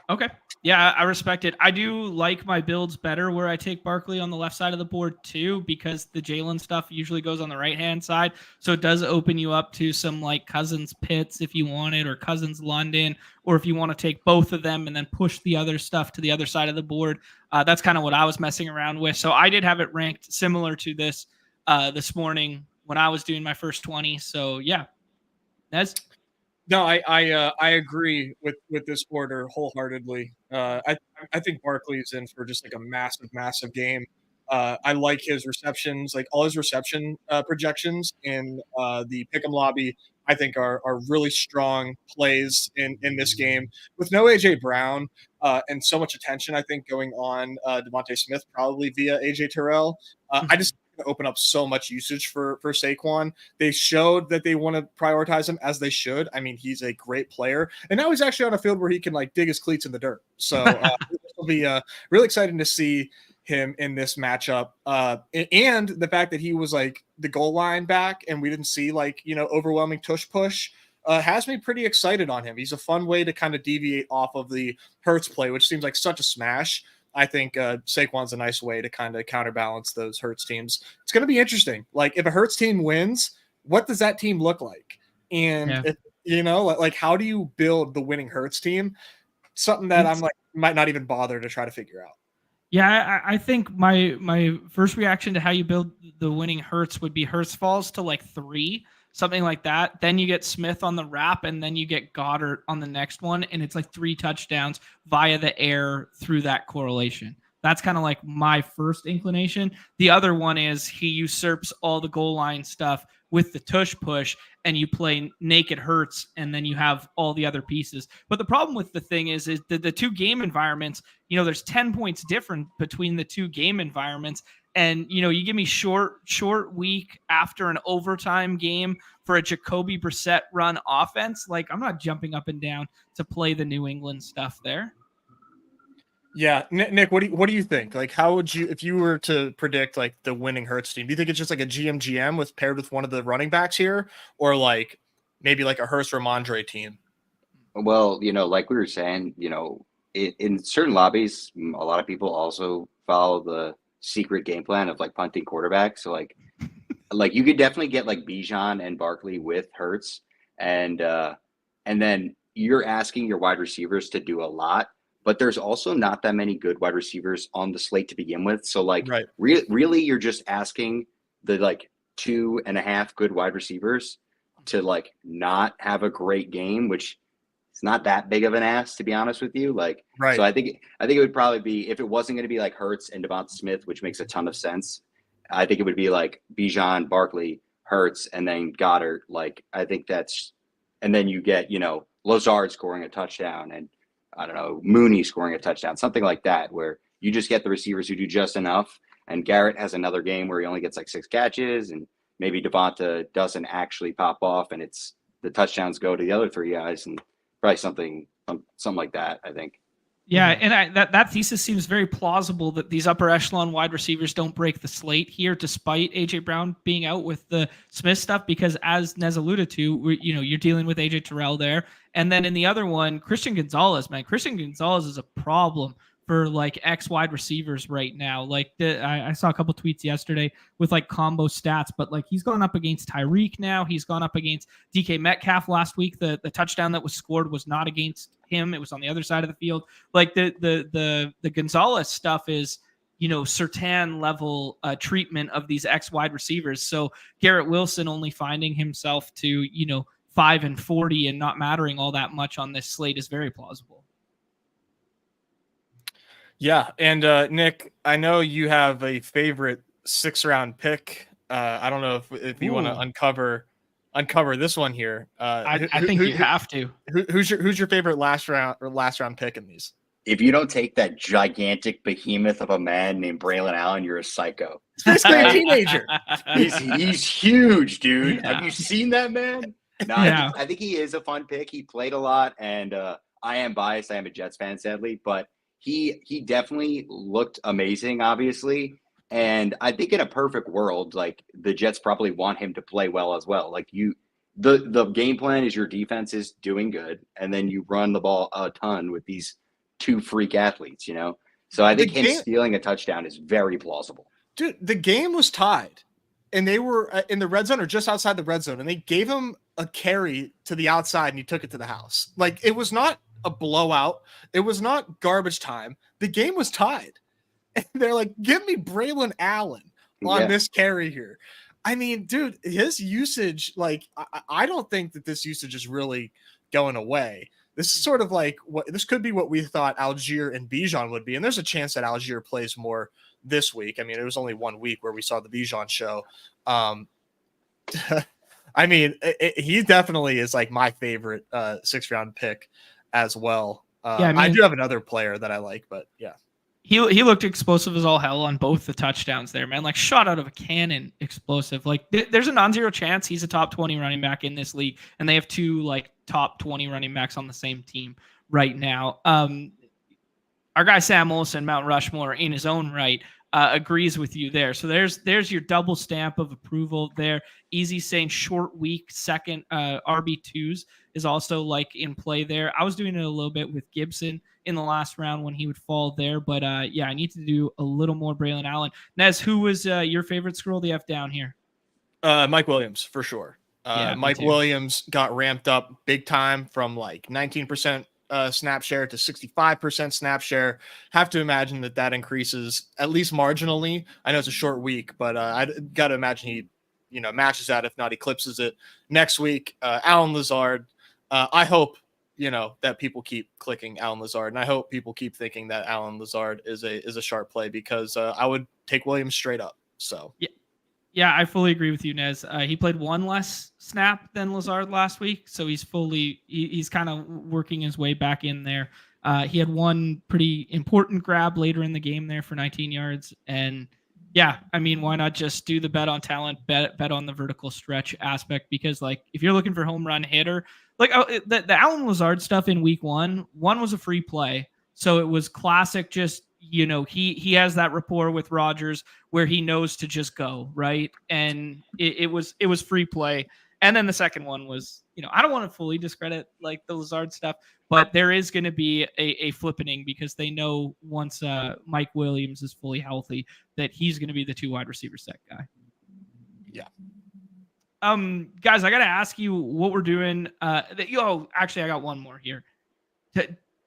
Okay. Yeah, I respect it. I do like my builds better where I take Barkley on the left side of the board too, because the Jalen stuff usually goes on the right-hand side. So it does open you up to some like Cousins Pitts if you want it, or Cousins London, or if you want to take both of them and then push the other stuff to the other side of the board. That's kind of what I was messing around with. So I did have it ranked similar to this morning when I was doing my first 20. So yeah, Nez? No, I agree with this order wholeheartedly. I think Barkley's in for just like a massive game. I like his receptions, like all his reception projections in the Pick'em lobby. I think are really strong plays in this game with no AJ Brown and so much attention. I think going on Devontae Smith probably via AJ Terrell. I just open up so much usage for Saquon. They showed that they want to prioritize him, as they should. I mean, he's a great player, and now he's actually on a field where he can like dig his cleats in the dirt. So it'll be really exciting to see him in this matchup. And the fact that he was like the goal line back and we didn't see like, overwhelming tush push has me pretty excited on him. He's a fun way to kind of deviate off of the Hurts play, which seems like such a smash. I think Saquon's a nice way to kind of counterbalance those Hurts teams. It's going to be interesting. Like if a Hurts team wins, what does that team look like? And if, how do you build the winning Hurts team? Something that I'm like might not even bother to try to figure out. Yeah, I think my first reaction to how you build the winning Hurts would be Hurts falls to like 3, something like that. Then you get Smith on the wrap, and then you get Goddard on the next one, and it's like 3 touchdowns via the air through that correlation. That's kind of like my first inclination. The other one is he usurps all the goal line stuff with the tush push, and you play naked Hurts, and then you have all the other pieces. But the problem with the thing is the 2 game environments, there's 10 points different between the 2 game environments. And, you give me short week after an overtime game for a Jacoby Brissett run offense. Like, I'm not jumping up and down to play the New England stuff there. Yeah, Nick, what do you think? Like, how would you, if you were to predict like the winning Hurts team, do you think it's just like a GM with paired with one of the running backs here, or like maybe like a Hurts Ramondre team? Well, like we were saying, in certain lobbies, a lot of people also follow the secret game plan of like punting quarterbacks. So like you could definitely get like Bijan and Barkley with Hurts, and then you're asking your wide receivers to do a lot. But there's also not that many good wide receivers on the slate to begin with. So like really you're just asking the like 2.5 good wide receivers to like not have a great game, which is not that big of an ask, to be honest with you. Like, so I think it would probably be, if it wasn't going to be like Hurts and Devonta Smith, which makes a ton of sense, I think it would be like Bijan, Barkley, Hurts, and then Goddard. Like, I think that's, and then you get, Lazard scoring a touchdown, and I don't know, Mooney scoring a touchdown, something like that, where you just get the receivers who do just enough. And Garrett has another game where he only gets like 6 catches, and maybe Devonta doesn't actually pop off, and it's the touchdowns go to the other 3 guys, and probably something like that, I think. Yeah, and that thesis seems very plausible, that these upper echelon wide receivers don't break the slate here, despite AJ Brown being out with the Smith stuff, because as Nez alluded to, you're dealing with AJ Terrell there. And then in the other one, Christian Gonzalez is a problem for like X wide receivers right now. Like I saw a couple tweets yesterday with like combo stats, but like he's gone up against Tyreek now. He's gone up against DK Metcalf last week. The touchdown that was scored was not against him. It was on the other side of the field. Like the Gonzalez stuff is, Surtain level treatment of these X wide receivers. So Garrett Wilson only finding himself to, 5 and 40 and not mattering all that much on this slate is very plausible. Yeah, and Nick, I know you have a favorite 6th-round pick. I don't know if you want to uncover this one here. I think you have to. Who's your favorite last round pick in these? If you don't take that gigantic behemoth of a man named Braylon Allen, you're a psycho. He's a teenager. He's huge, dude. Yeah. Have you seen that man? No, Yeah. I think he is a fun pick. He played a lot, and I am biased. I am a Jets fan, sadly, but he definitely looked amazing, obviously. And I think in a perfect world, like the Jets probably want him to play well as well. Like the game plan is your defense is doing good, and then you run the ball a ton with these two freak athletes, So I think him game- stealing a touchdown is very plausible. Dude, the game was tied, and they were in the red zone or just outside the red zone, and they gave him a carry to the outside, and he took it to the house. Like, it was not a blowout. It was not garbage time. The game was tied. And they're like, give me Braylon Allen on this carry here. I mean, dude, his usage, like, I don't think that this usage is really going away. This is sort of like this could be what we thought Algier and Bijan would be. And there's a chance that Algier plays more this week. I mean, it was only 1 week where we saw the Bijan show. I mean, he definitely is like my favorite 6th round pick as well. I do have another player that I like, but yeah. He looked explosive as all hell on both the touchdowns there, man. Like, shot out of a cannon explosive. Like, there's a non-zero chance he's a top 20 running back in this league, and they have 2 like top 20 running backs on the same team right now. Our guy Sam Olsen, Mount Rushmore, in his own right, agrees with you there. So there's your double stamp of approval there. Easy saying short week second RB2s is also like in play there. I was doing it a little bit with Gibson in the last round when he would fall there. But I need to do a little more Braylon Allen. Nez, who was your favorite? Scroll the F down here. Mike Williams, for sure. Mike Williams got ramped up big time from like 19% snap share to 65% snap share. Have to imagine that increases at least marginally. I know it's a short week, but I got to imagine he, matches that. If not, eclipses it next week. Allen Lazard. I hope, that people keep clicking Allen Lazard, and I hope people keep thinking that Allen Lazard is a sharp play, because I would take Williams straight up. So yeah, I fully agree with you, Nez. He played 1 less snap than Lazard last week, so he's kind of working his way back in there. He had 1 pretty important grab later in the game there for 19 yards, and yeah, I mean, why not just do the bet on talent, bet on the vertical stretch aspect? Because like, if you're looking for home run hitter, like the Allen Lazard stuff in week one was a free play. So it was classic. Just, he has that rapport with Rodgers where he knows to just go, right. And it was free play. And then the second one was, I don't want to fully discredit like the Lazard stuff, but there is going to be a flippening, because they know once Mike Williams is fully healthy that he's going to be the 2 wide receiver set guy. Yeah. Guys, I got to ask you what we're doing. Actually, I got one more here.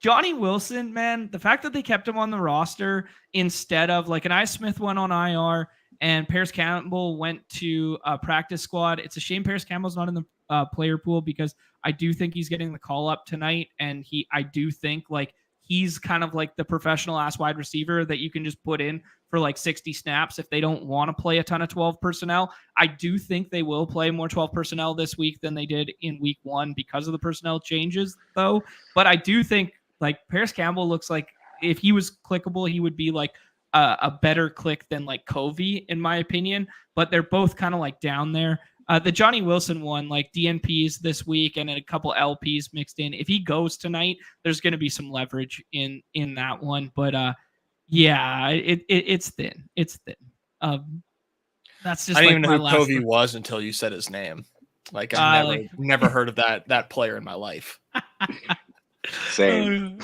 Johnny Wilson, man, the fact that they kept him on the roster instead of like Anais Smith went on IR and Paris Campbell went to a practice squad. It's a shame Paris Campbell's not in the player pool, because I do think he's getting the call up tonight. And I do think like he's kind of like the professional ass wide receiver that you can just put in for like 60 snaps if they don't want to play a ton of 12 personnel. I do think they will play more 12 personnel this week than they did in week 1 because of the personnel changes though. But I do think like Paris Campbell looks like if he was clickable, he would be like a better click than like Covey in my opinion, but they're both kind of like down there. The Johnny Wilson one, like DNPs this week and a couple LPs mixed in. If he goes tonight, there's going to be some leverage in that one. But it's thin. It's thin. That's just. I didn't even know who Covey was until you said his name. Like I've never heard of that player in my life. Same.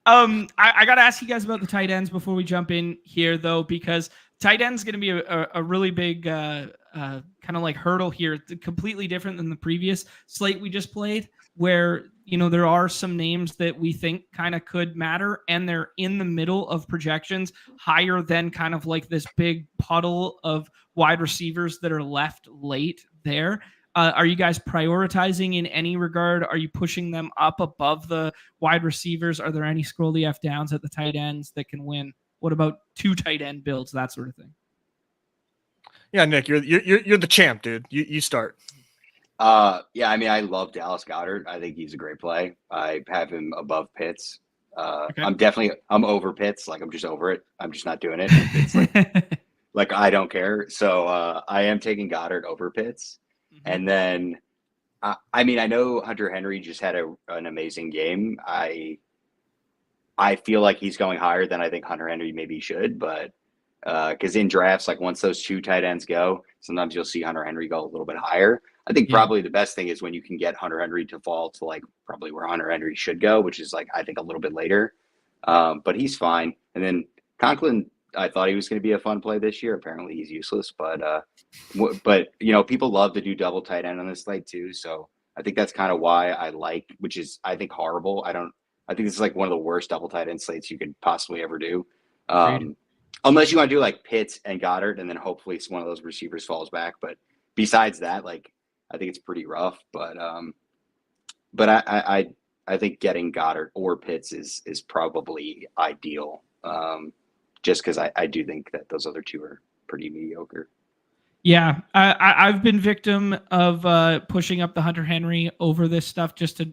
I got to ask you guys about the tight ends before we jump in here, though, because tight end's going to be a really big kind of like hurdle here. It's completely different than the previous slate we just played, where, there are some names that we think kind of could matter, and they're in the middle of projections, higher than kind of like this big puddle of wide receivers that are left late there. Are you guys prioritizing in any regard? Are you pushing them up above the wide receivers? Are there any scroll the F downs at the tight ends that can win? What about 2 tight end builds, that sort of thing? Yeah, Nick, you're the champ, dude. You start. I mean, I love Dallas Goedert. I think he's a great play. I have him above Pitts. Okay. I'm over Pitts. Like, I'm just over it. I'm just not doing it. It's like I don't care. So I am taking Goddard over Pitts. Mm-hmm. And then, I mean, I know Hunter Henry just had an amazing game. I feel like he's going higher than I think Hunter Henry maybe should, but Because in drafts, like once those 2 tight ends go, sometimes you'll see Hunter Henry go a little bit higher. I think probably the best thing is when you can get Hunter Henry to fall to like probably where Hunter Henry should go, which is like I think a little bit later. But he's fine. And then Conklin, I thought he was going to be a fun play this year. Apparently he's useless, but people love to do double tight end on this slate too. So I think that's kind of why I like, which is I think horrible. I think this is like one of the worst double tight end slates you could possibly ever do. Unless you want to do like Pitts and Goddard, and then hopefully one of those receivers falls back. But besides that, like I think it's pretty rough. But I think getting Goddard or Pitts is probably ideal. Just because I do think that those other 2 are pretty mediocre. Yeah, I've been victim of pushing up the Hunter Henry over this stuff just to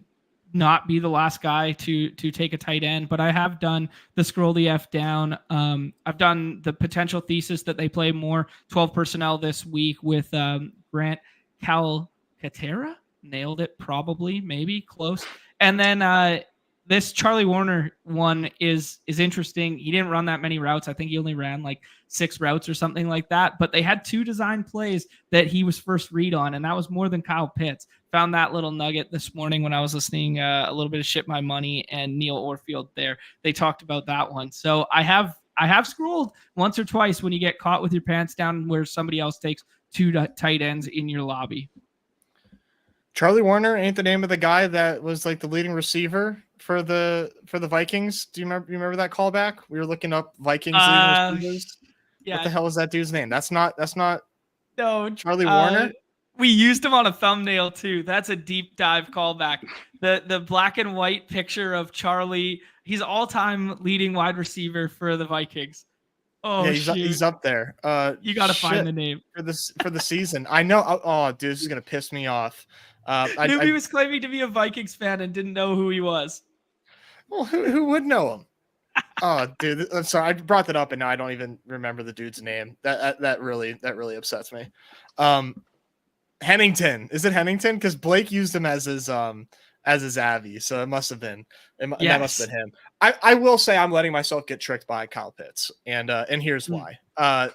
not be the last guy to take a tight end, but I have done the scroll the F down. I've done the potential thesis that they play more 12 personnel this week with Grant Calcaterra. Nailed it, probably, maybe close. And then this Charlie Warner one is interesting. He didn't run that many routes. I think he only ran like 6 routes or something like that. But they had 2 design plays that he was first read on, and that was more than Kyle Pitts. Found that little nugget this morning when I was listening a little bit of Ship My Money and Neil Orfield there. They talked about that one. So I have scrolled once or twice when you get caught with your pants down where somebody else takes 2 tight ends in your lobby. Charlie Warner ain't the name of the guy that was like the leading receiver for the Vikings. Do you remember that callback? We were looking up Vikings leading receivers. Yeah. What the hell is that dude's name? That's not no Charlie Warner. We used him on a thumbnail too. That's a deep dive callback. The black and white picture of Charlie. He's all-time leading wide receiver for the Vikings. Oh, yeah, he's up there. You got to find the name for the season. I know. Oh, dude, this is gonna piss me off. Newbie was claiming to be a Vikings fan and didn't know who he was. Well, who would know him? Oh, dude, I'm sorry. I brought that up and now I don't even remember the dude's name. That really upsets me. Hennington. Is it Hennington? Because Blake used him as his Avi, so it must have been. That must have been him. I will say I'm letting myself get tricked by Kyle Pitts, and here's why. I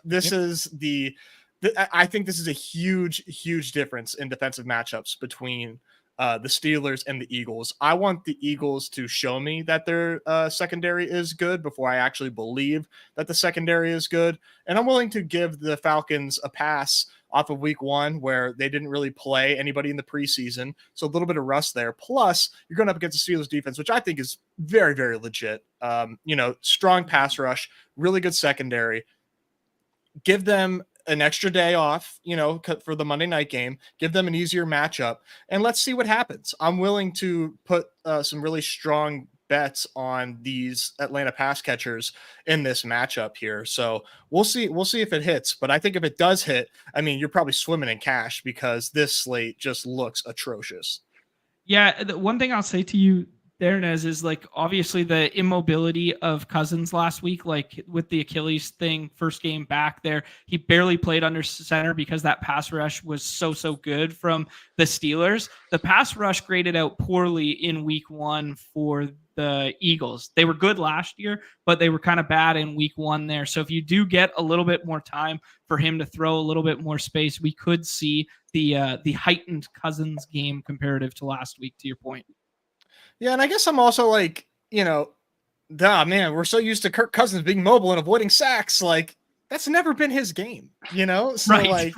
think this is a huge difference in defensive matchups between the Steelers and the Eagles. I want the Eagles to show me that their secondary is good before I actually believe that the secondary is good. And I'm willing to give the Falcons a pass off of week 1 where they didn't really play anybody in the preseason. So a little bit of rust there. Plus, you're going up against the Steelers defense, which I think is very, very legit. Strong pass rush, really good secondary. Give them an extra day off, for the Monday night game, give them an easier matchup, and let's see what happens. I'm willing to put some really strong bets on these Atlanta pass catchers in this matchup here. So we'll see if it hits, but I think if it does hit, I mean, you're probably swimming in cash because this slate just looks atrocious. Yeah. The one thing I'll say to you there, Nez, is like obviously the immobility of Cousins last week, like with the Achilles thing, first game back there, he barely played under center because that pass rush was so good from the Steelers. The pass rush graded out poorly in week 1 for the Eagles. They were good last year, but they were kind of bad in week 1 there. So if you do get a little bit more time for him to throw a little bit more space, we could see the heightened Cousins game comparative to last week, to your point. Yeah, and I guess I'm also like, man, we're so used to Kirk Cousins being mobile and avoiding sacks. Like, that's never been his game, So right,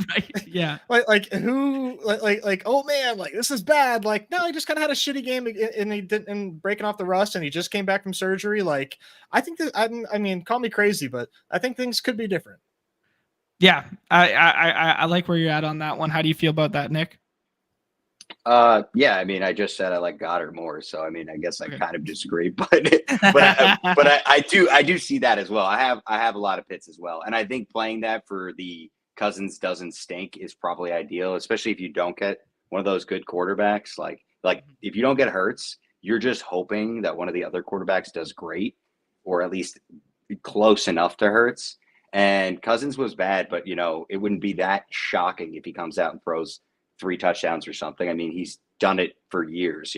yeah. Oh man, like this is bad. Like, no, he just kind of had a shitty game and he didn't breaking off the rust and he just came back from surgery. Like, I think that, I mean, call me crazy, but I think things could be different. Yeah, I like where you're at on that one. How do you feel about that, Nick? Yeah, I mean, I just said I like Goddard more, so I mean, I guess I kind of disagree, but I do see that as well. I have a lot of Pitts as well, and I think playing that for the Cousins doesn't stink is probably ideal, especially if you don't get one of those good quarterbacks. Like if you don't get Hurts, you're just hoping that one of the other quarterbacks does great, or at least close enough to Hurts. And Cousins was bad, but it wouldn't be that shocking if he comes out and throws 3 touchdowns or something. I mean, he's done it for years,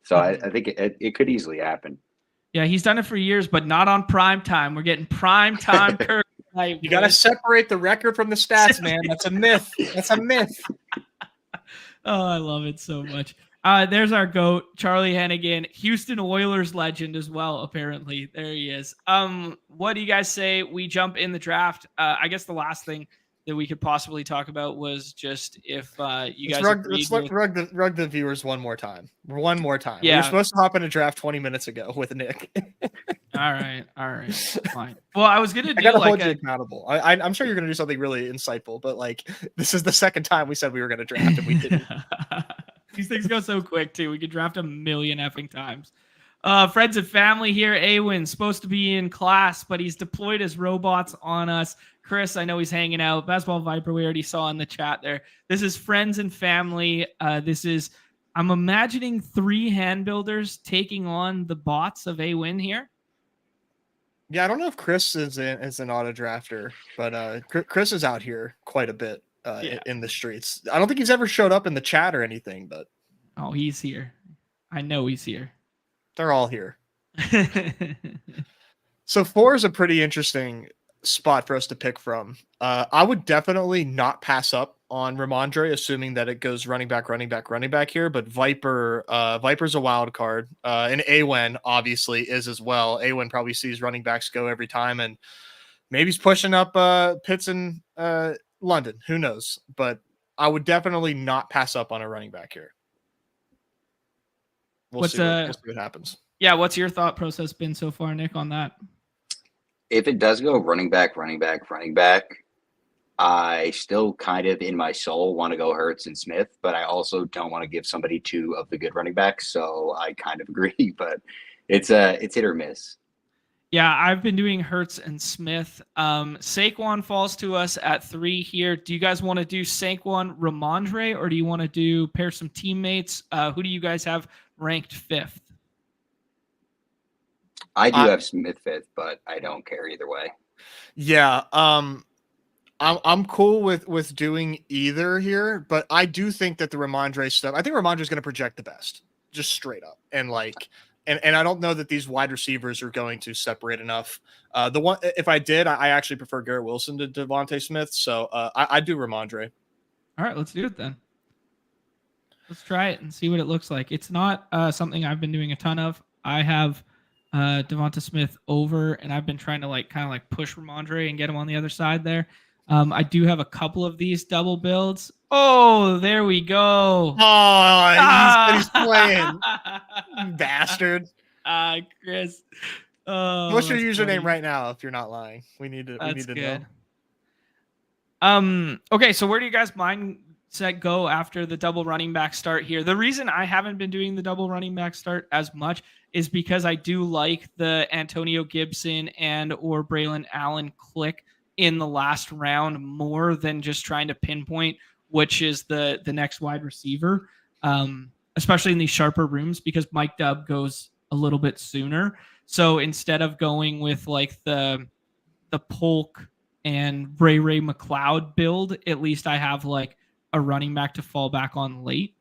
so I think it could easily happen. Yeah, he's done it for years, but not on prime time. We're getting prime time Kirk Night, You got to boys. separate the record from the stats, man. That's a myth. That's a myth. Oh, I love it so much. There's our GOAT, Charlie Hennigan, Houston Oilers legend as well, apparently. There he is. What do you guys say we jump in the draft? I guess the last thing that we could possibly talk about was just if you guys agreed with... rug the viewers one more time. One more time. Yeah. We were supposed to hop in a draft 20 minutes ago with Nick. All right. Fine. Well, I was going to do gotta like hold you accountable. I'm sure you're going to do something really insightful, but like this is the second time we said we were going to draft and we didn't. These things go so quick too. We could draft a million effing times. Friends and family here. Awin's supposed to be in class, but he's deployed his robots on us. Chris, I know he's hanging out. Basketball Viper, we already saw in the chat there. This is friends and family. I'm imagining 3 hand builders taking on the bots of Awin here. Yeah, I don't know if Chris is an auto drafter, but Chris is out here quite a bit in the streets. I don't think he's ever showed up in the chat or anything, but oh, he's here. I know he's here. They're all here. So 4 is a pretty interesting spot for us to pick from. I would definitely not pass up on Ramondre, assuming that it goes running back here. But Viper's a wild card, and Awen obviously is as well. Awen probably sees running backs go every time, and maybe he's pushing up Pitts in London. Who knows? But I would definitely not pass up on a running back here. We'll see what happens. Yeah, what's your thought process been so far, Nick, on that? If it does go running back, I still kind of in my soul want to go Hurts and Smith, but I also don't want to give somebody 2 of the good running backs. So I kind of agree, but it's hit or miss. Yeah, I've been doing Hurts and Smith. Saquon falls to us at 3 here. Do you guys want to do Saquon, Ramondre, or do you want to pair some teammates? Who do you guys have ranked 5th? I do have Smith 5th, but I don't care either way. Yeah, I'm cool with doing either here, but I do think that the Ramondre stuff. I think Ramondre is going to project the best, just straight up, and I don't know that these wide receivers are going to separate enough. The one, if I did, I actually prefer Garrett Wilson to Devontae Smith, so I do Ramondre. All right, let's do it then. Let's try it and see what it looks like. It's not something I've been doing a ton of. I have Devonta Smith over, and I've been trying to kind of push Ramondre and get him on the other side there. I do have a couple of these double builds. Oh, there we go. Oh, he's playing. Bastard. Chris. What's your username funny. right now if you're not lying? We need to know. Okay, so where do you guys mindset go after the double running back start here? The reason I haven't been doing the double running back start as much is because I do like the Antonio Gibson and or Braylon Allen click in the last round more than just trying to pinpoint which is the next wide receiver, especially in these sharper rooms, because Mike Dubb goes a little bit sooner. So instead of going with the Polk and Ray McLeod build, at least I have a running back to fall back on late.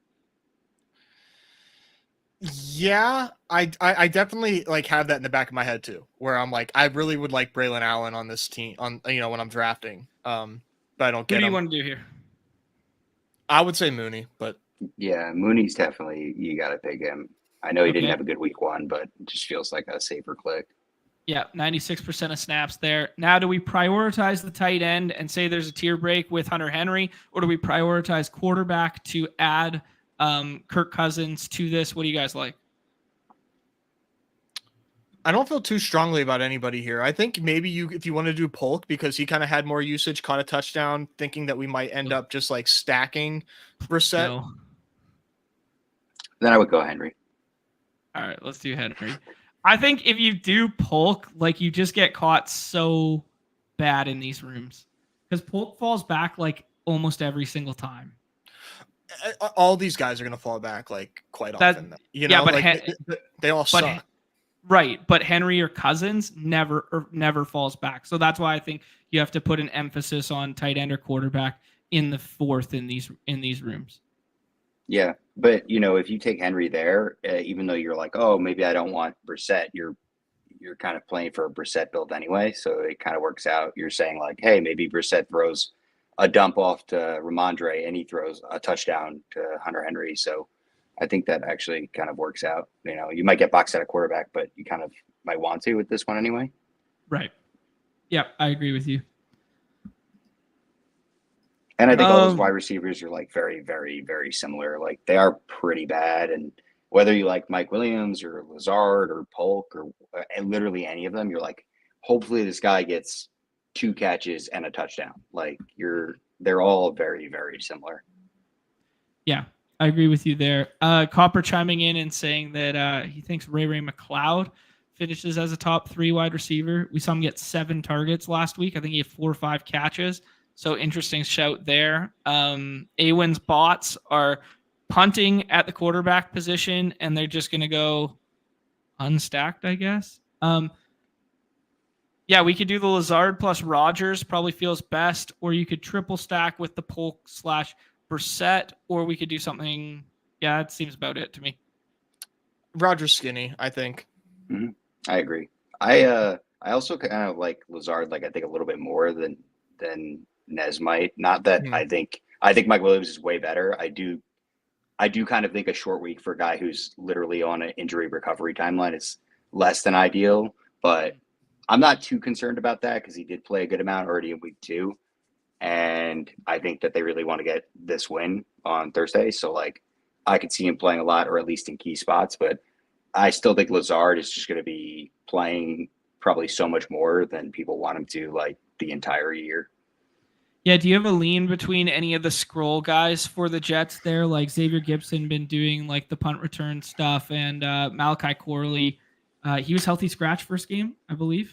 Yeah, I definitely have that in the back of my head too, where I'm I really would like Braylon Allen on this team when I'm drafting. But I don't get him. What do you want to do here? I would say Mooney, but yeah, Mooney's definitely, you got to pick him. I know he didn't have a good week 1, but it just feels like a safer click. Yeah, 96% of snaps there. Now, do we prioritize the tight end and say there's a tier break with Hunter Henry, or do we prioritize quarterback to add Kirk Cousins to this? What do you guys like? I don't feel too strongly about anybody here. I think maybe if you want to do Polk, because he kind of had more usage, caught a touchdown, thinking that we might end up just stacking Brissett. No. Then I would go Henry. All right, let's do Henry. I think if you do Polk, you just get caught so bad in these rooms, because Polk falls back almost every single time. All these guys are going to fall back quite often. But they all suck. Right, but Henry or Cousins never falls back. So that's why I think you have to put an emphasis on tight end or quarterback in the 4th in these rooms. Yeah, but if you take Henry there, even though you're oh, maybe I don't want Brissett, you're you're kind of playing for a Brissett build anyway, so it kind of works out. You're saying like, hey, maybe Brissett throws a dump off to Ramondre and he throws a touchdown to Hunter Henry. So I think that actually kind of works out. You know, you might get boxed at a quarterback, but you kind of might want to with this one anyway. Right. Yeah, I agree with you. And I think all those wide receivers are like very, very, very similar. Like they are pretty bad. And whether you like Mike Williams or Lazard or Polk or literally any of them, you're like, hopefully this guy gets 2 catches and a touchdown. Like they're all very, very similar. Yeah, I agree with you there. Copper chiming in and saying that he thinks Ray McLeod finishes as a top 3 wide receiver. We saw him get 7 targets last week. I think he had 4 or 5 catches. So interesting shout there. Awin's bots are punting at the quarterback position, and they're just going to go unstacked, I guess. Yeah, we could do the Lazard plus Rogers, probably feels best, or you could triple stack with the Polk / Brissett, or we could do something. Yeah, that seems about it to me. Roger's skinny, I think. Mm-hmm. I agree. I also kind of like Lazard, like I think a little bit more than Nez might. Not that I think Mike Williams is way better. I do kind of think a short week for a guy who's literally on an injury recovery timeline is less than ideal, but I'm not too concerned about that because he did play a good amount already in week 2. And I think that they really want to get this win on Thursday. So like I could see him playing a lot, or at least in key spots, but I still think Lazard is just going to be playing probably so much more than people want him to, like the entire year. Yeah, do you have a lean between any of the scroll guys for the Jets there? Like Xavier Gibson been doing like the punt return stuff, and Malachi Corley, he was healthy scratch first game, I believe.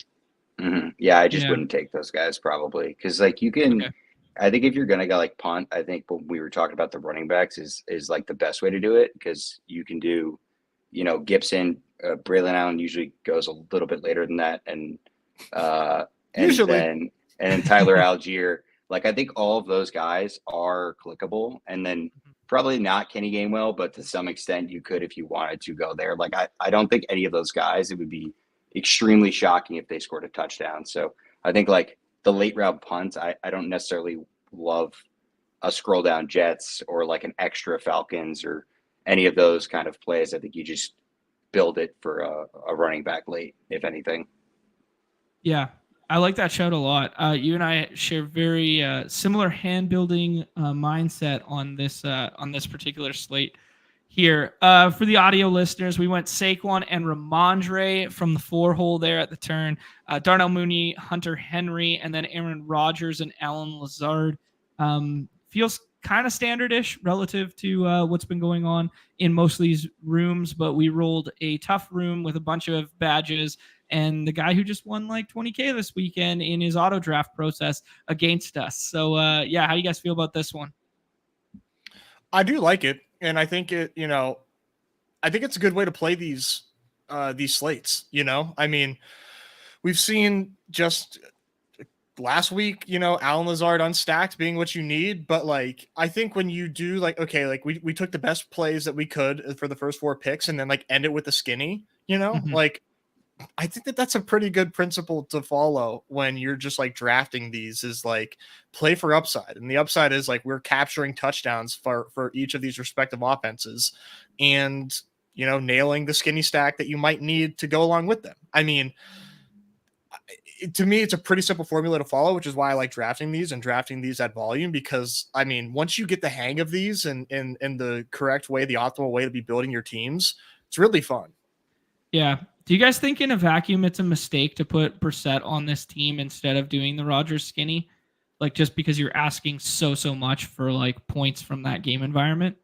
Mm-hmm. Yeah, I just wouldn't take those guys probably because like you can. Okay. I think if you're gonna go like punt, I think when we were talking about the running backs is like the best way to do it because you can do, you know, Gibson, Braylon Allen usually goes a little bit later than that, and then Tyler Algier. Like, I think all of those guys are clickable, and then probably not Kenny Gainwell, but to some extent you could if you wanted to go there. Like, I don't think any of those guys, it would be extremely shocking if they scored a touchdown. So I think, like, the late round punts, I don't necessarily love a scroll down Jets or, like, an extra Falcons or any of those kind of plays. I think you just build it for a running back late, if anything. Yeah. I like that shout a lot. You and I share very similar hand building mindset on this particular slate here. For the audio listeners, we went Saquon and Ramondre from the 4 hole there at the turn. Darnell Mooney, Hunter Henry, and then Aaron Rodgers and Alan Lazard. Feels kind of standardish relative to what's been going on in most of these rooms, but we rolled a tough room with a bunch of badges. And the guy who just won like 20K this weekend in his auto draft process against us. So, yeah, how do you guys feel about this one? I do like it. And I think I think it's a good way to play these slates, you know? I mean, we've seen just last week, you know, Alan Lazard unstacked being what you need. But like, I think when you do like, okay, like we took the best plays that we could for the first 4 picks and then like end it with the skinny, you know, like, I think that that's a pretty good principle to follow when you're just like drafting these is like play for upside. And the upside is like we're capturing touchdowns for each of these respective offenses and, you know, nailing the skinny stack that you might need to go along with them. I mean, to me, it's a pretty simple formula to follow, which is why I like drafting these at volume, because I mean, once you get the hang of these and in the correct way, the optimal way to be building your teams, it's really fun. Yeah. Do you guys think in a vacuum it's a mistake to put Brissett on this team instead of doing the Rodgers skinny? Like just because you're asking so much for like points from that game environment?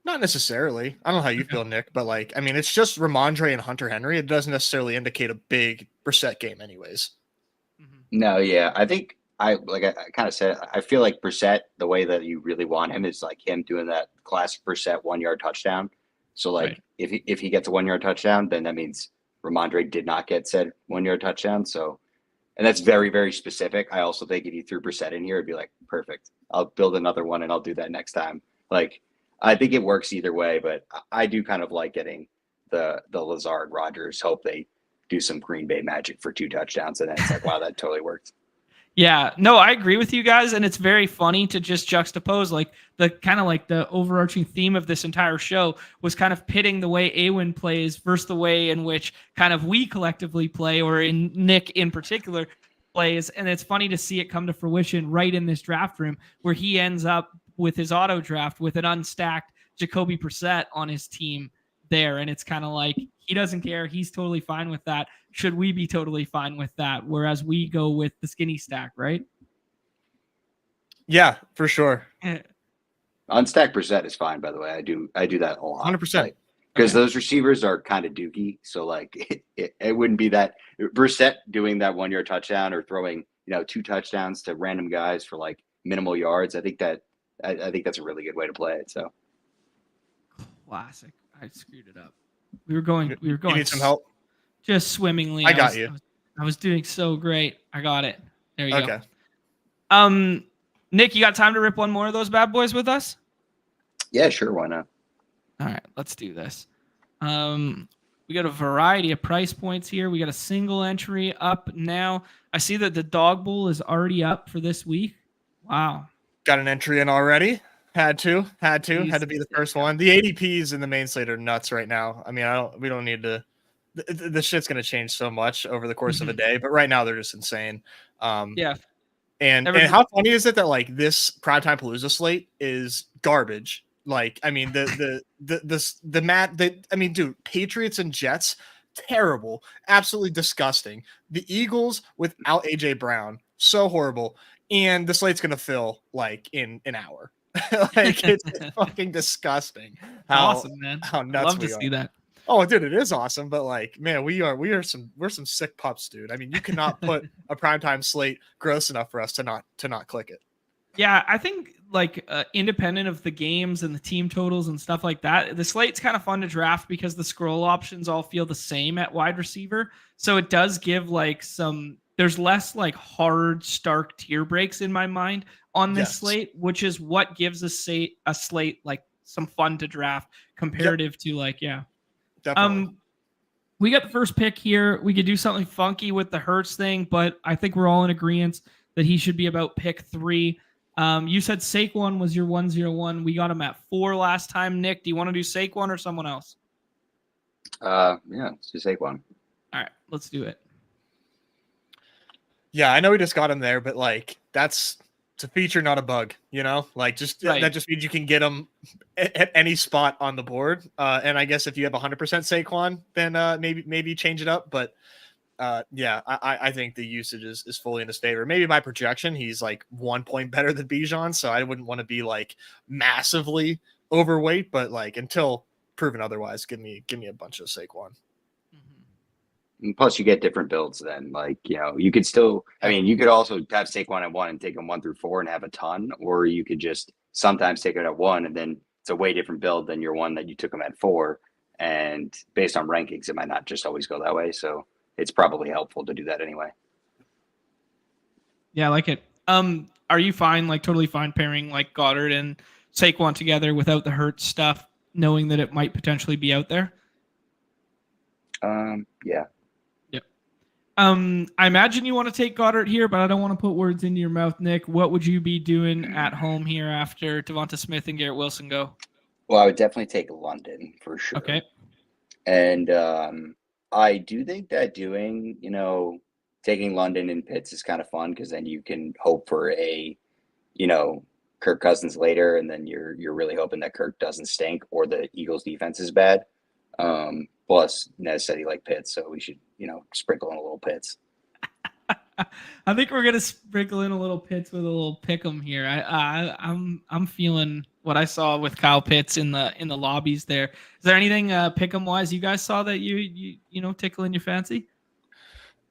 Not necessarily. I don't know how you feel, Nick, but like, I mean, it's just Ramondre and Hunter Henry. It doesn't necessarily indicate a big Brissett game anyways. No, yeah. I think I kind of said, I feel like Brissett, the way that you really want him is like him doing that classic Brissett 1-yard touchdown. So like if he gets a 1-yard touchdown, then that means Ramondre did not get said 1-yard touchdown. So, and that's very, very specific. I also think if you threw Brissett in here, it'd be like, perfect. I'll build another one and I'll do that next time. Like, I think it works either way, but I do kind of like getting the Lazard Rogers, hope they do some Green Bay magic for 2 touchdowns, and then it's like, wow, that totally worked. Yeah, no, I agree with you guys, and it's very funny to just juxtapose like the kind of like the overarching theme of this entire show was kind of pitting the way Awen plays versus the way in which kind of we collectively play, or in Nick in particular plays, and it's funny to see it come to fruition right in this draft room where he ends up with his auto draft with an unstacked Jacoby Brissett on his team there, and it's kind of like he doesn't care. He's totally fine with that. Should we be totally fine with that? Whereas we go with the skinny stack, right? Yeah, for sure. Unstacked Brissett is fine, by the way. I do that a lot. 100%. Because those receivers are kind of dookie. So like it wouldn't be that Brissett doing that 1 yard touchdown or throwing, 2 touchdowns to random guys for like minimal yards. I think that's a really good way to play it. So classic. I screwed it up. We were going. You need some help? Just swimmingly. I got you. I was doing so great. I got it. There you go. Nick, you got time to rip one more of those bad boys with us? Yeah, sure. Why not? All right, let's do this. We got a variety of price points here. We got a single entry up now. I see that the dog bowl is already up for this week. Wow. Got an entry in already. Had to be the first one. The ADPs in the main slate are nuts right now. I mean, we don't need to. The shit's gonna change so much over the course of a day, but right now they're just insane. Yeah. And how funny is it that like this primetime Palooza slate is garbage? Like, I mean, dude, Patriots and Jets, terrible, absolutely disgusting. The Eagles without AJ Brown, so horrible. And the slate's gonna fill like in an hour. Like it's fucking disgusting. Awesome, man. How nuts I love to we are. see that. Oh, dude, it is awesome, but like, man, we're some sick pups, dude. I mean, you cannot put a primetime slate gross enough for us to not click it. Yeah, I think like independent of the games and the team totals and stuff like that, the slate's kind of fun to draft because the scroll options all feel the same at wide receiver. So it does give like there's less like hard, stark tier breaks in my mind on this slate, which is what gives a slate like some fun to draft comparative to like, yeah. Definitely. We got the first pick here. We could do something funky with the Hurts thing, but I think we're all in agreement that he should be about pick 3. You said Saquon was your 101. We got him at 4 last time. Nick, do you want to do Saquon or someone else? Yeah, let's do Saquon. All right, let's do it. Yeah, I know we just got him there, but like it's a feature, not a bug, like that just means you can get him at any spot on the board. And I guess if you have 100% Saquon, then maybe change it up. But yeah, I think the usage is fully in his favor. Maybe my projection, he's like 1 point better than Bijan, so I wouldn't want to be like massively overweight, but like until proven otherwise, give me a bunch of Saquon. And plus, you get different builds then. Like, you could still, you could also have Saquon at 1 and take him 1 through 4 and have a ton, or you could just sometimes take it at 1 and then it's a way different build than your one that you took him at 4. And based on rankings, it might not just always go that way. So it's probably helpful to do that anyway. Yeah, I like it. Are you fine, like totally fine pairing like Goddard and Saquon together without the Hurts stuff, knowing that it might potentially be out there? Yeah. I imagine you want to take Goddard here, but I don't want to put words into your mouth, Nick. What would you be doing at home here after Devonta Smith and Garrett Wilson go? Well, I would definitely take London for sure. Okay. And I do think that taking London and Pitts is kind of fun because then you can hope for a, Kirk Cousins later, and then you're really hoping that Kirk doesn't stink or the Eagles defense is bad. Plus, Nez said he liked Pitts, so we should, sprinkle in a little Pitts. I think we're gonna sprinkle in a little Pitts with a little pick 'em here. I'm feeling what I saw with Kyle Pitts in the lobbies there. Is there anything pick 'em wise you guys saw that you tickle in your fancy?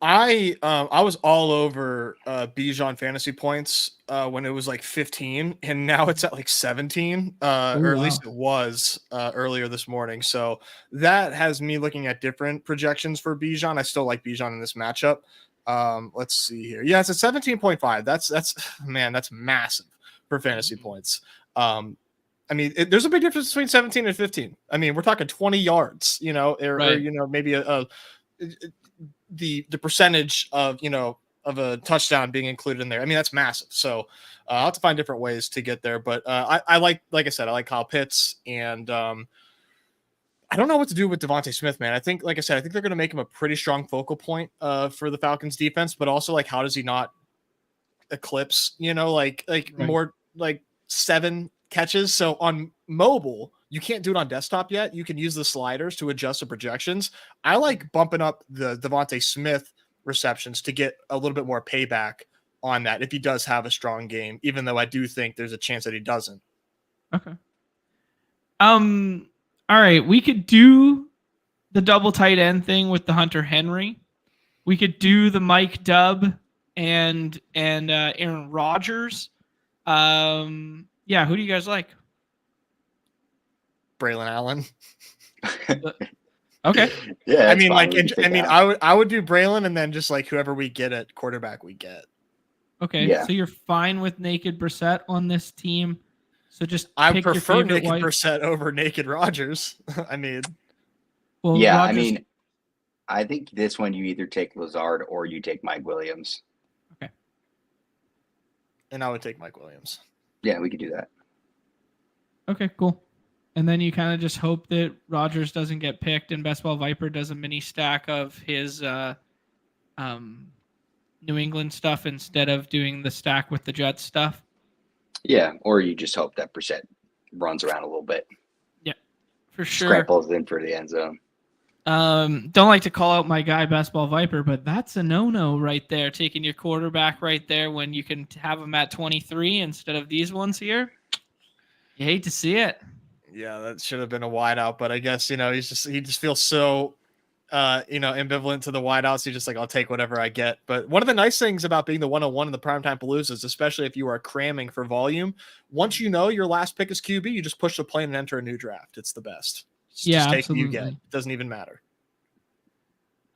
I was all over Bijan fantasy points when it was like 15, and now it's at like 17, or at least it was earlier this morning. So that has me looking at different projections for Bijan. I still like Bijan in this matchup. Let's see here. Yeah, it's at 17.5. That's massive for fantasy points. I mean, there's a big difference between 17 and 15. I mean, we're talking 20 yards, or maybe the percentage of, of a touchdown being included in there. I mean, that's massive. So I'll have to find different ways to get there. But I like I said, I like Kyle Pitts, and I don't know what to do with Devontae Smith, man. I think, like I said, I think they're going to make him a pretty strong focal point for the Falcons defense, but also like, how does he not eclipse, right. More like 7 catches. So on mobile, you can't do it on desktop yet. You can use the sliders to adjust the projections. I like bumping up the Devontae Smith receptions to get a little bit more payback on that if he does have a strong game, even though I do think there's a chance that he doesn't. Okay. All right, we could do the double tight end thing with the Hunter Henry. We could do the Mike Dubb and Aaron Rodgers. Yeah, who do you guys like? Braylon Allen. Okay. Yeah. I mean, I would do Braylon, and then just like whoever we get at quarterback, we get. Okay. Yeah. So you're fine with naked Brissett on this team. So just I prefer naked Brissett over naked Rodgers. I mean, well, yeah, Rodgers... I mean, I think this one you either take Lazard or you take Mike Williams. Okay. And I would take Mike Williams. Yeah, we could do that. Okay, cool. And then you kind of just hope that Rodgers doesn't get picked and Best Ball Viper does a mini stack of his New England stuff instead of doing the stack with the Jets stuff. Yeah, or you just hope that Brissett runs around a little bit. Yeah, for sure. Scrambles in for the end zone. Don't like to call out my guy Best Ball Viper, but that's a no-no right there. Taking your quarterback right there when you can have him at 23 instead of these ones here. You hate to see it. Yeah, that should have been a wideout, but I guess he just feels so ambivalent to the wideouts. He's just like, I'll take whatever I get. But one of the nice things about being the 101 in the primetime Paloozas, especially if you are cramming for volume, once you know your last pick is QB, you just push the plane and enter a new draft. It's the best. Just take absolutely. Who you get. It doesn't even matter.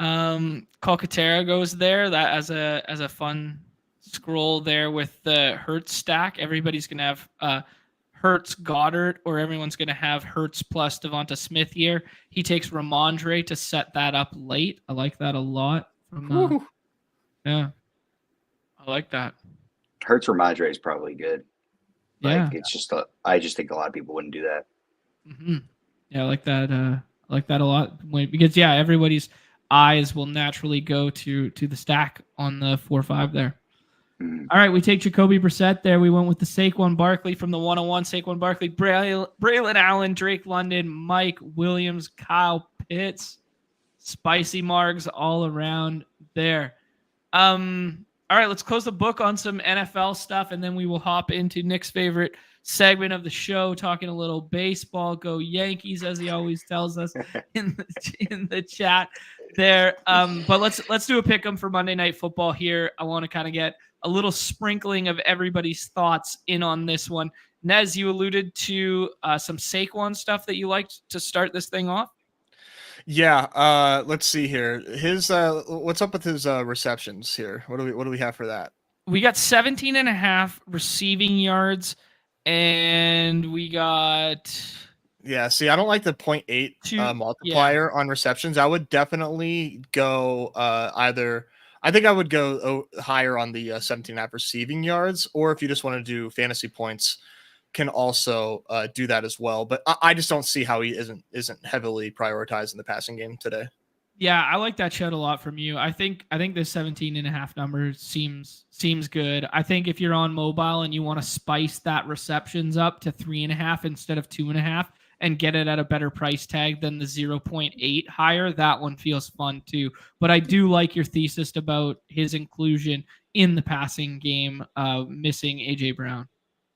Calcaterra goes there. That as a fun scroll there with the Hertz stack. Everybody's gonna have Hertz Goddard, or everyone's gonna have Hertz plus Devonta Smith here. He takes Ramondre to set that up late. I like that a lot. Yeah, I like that. Hertz Ramondre is probably good. Yeah, it's just I just think a lot of people wouldn't do that. Mm-hmm. Yeah, I like that. I like that a lot because everybody's eyes will naturally go to the stack on the 4-5 there. Mm-hmm. All right, we take Jacoby Brissett there. We went with the Saquon Barkley from the 101. Saquon Barkley, Braylon Allen, Drake London, Mike Williams, Kyle Pitts. Spicy margs all around there. All right, let's close the book on some NFL stuff, and then we will hop into Nick's favorite segment of the show, talking a little baseball. Go Yankees, as he always tells us in the chat there. But let's do a pick 'em for Monday Night Football here. I want to kind of get a little sprinkling of everybody's thoughts in on this one. Nez, you alluded to some Saquon stuff that you liked to start this thing off. Yeah, let's see here. His what's up with his receptions here? What do we have for that? We got 17.5 receiving yards, and we got see, I don't like the 0.8 multiplier on receptions. I would definitely go either. I think I would go higher on the 17.5 receiving yards, or if you just want to do fantasy points, can also do that as well. But I just don't see how he isn't heavily prioritized in the passing game today. Yeah, I like that shout a lot from you. I think the 17.5 number seems good. I think if you're on mobile and you want to spice that receptions up to 3.5 instead of 2.5 and get it at a better price tag than the 0.8 higher, that one feels fun too. But I do like your thesis about his inclusion in the passing game, missing AJ Brown.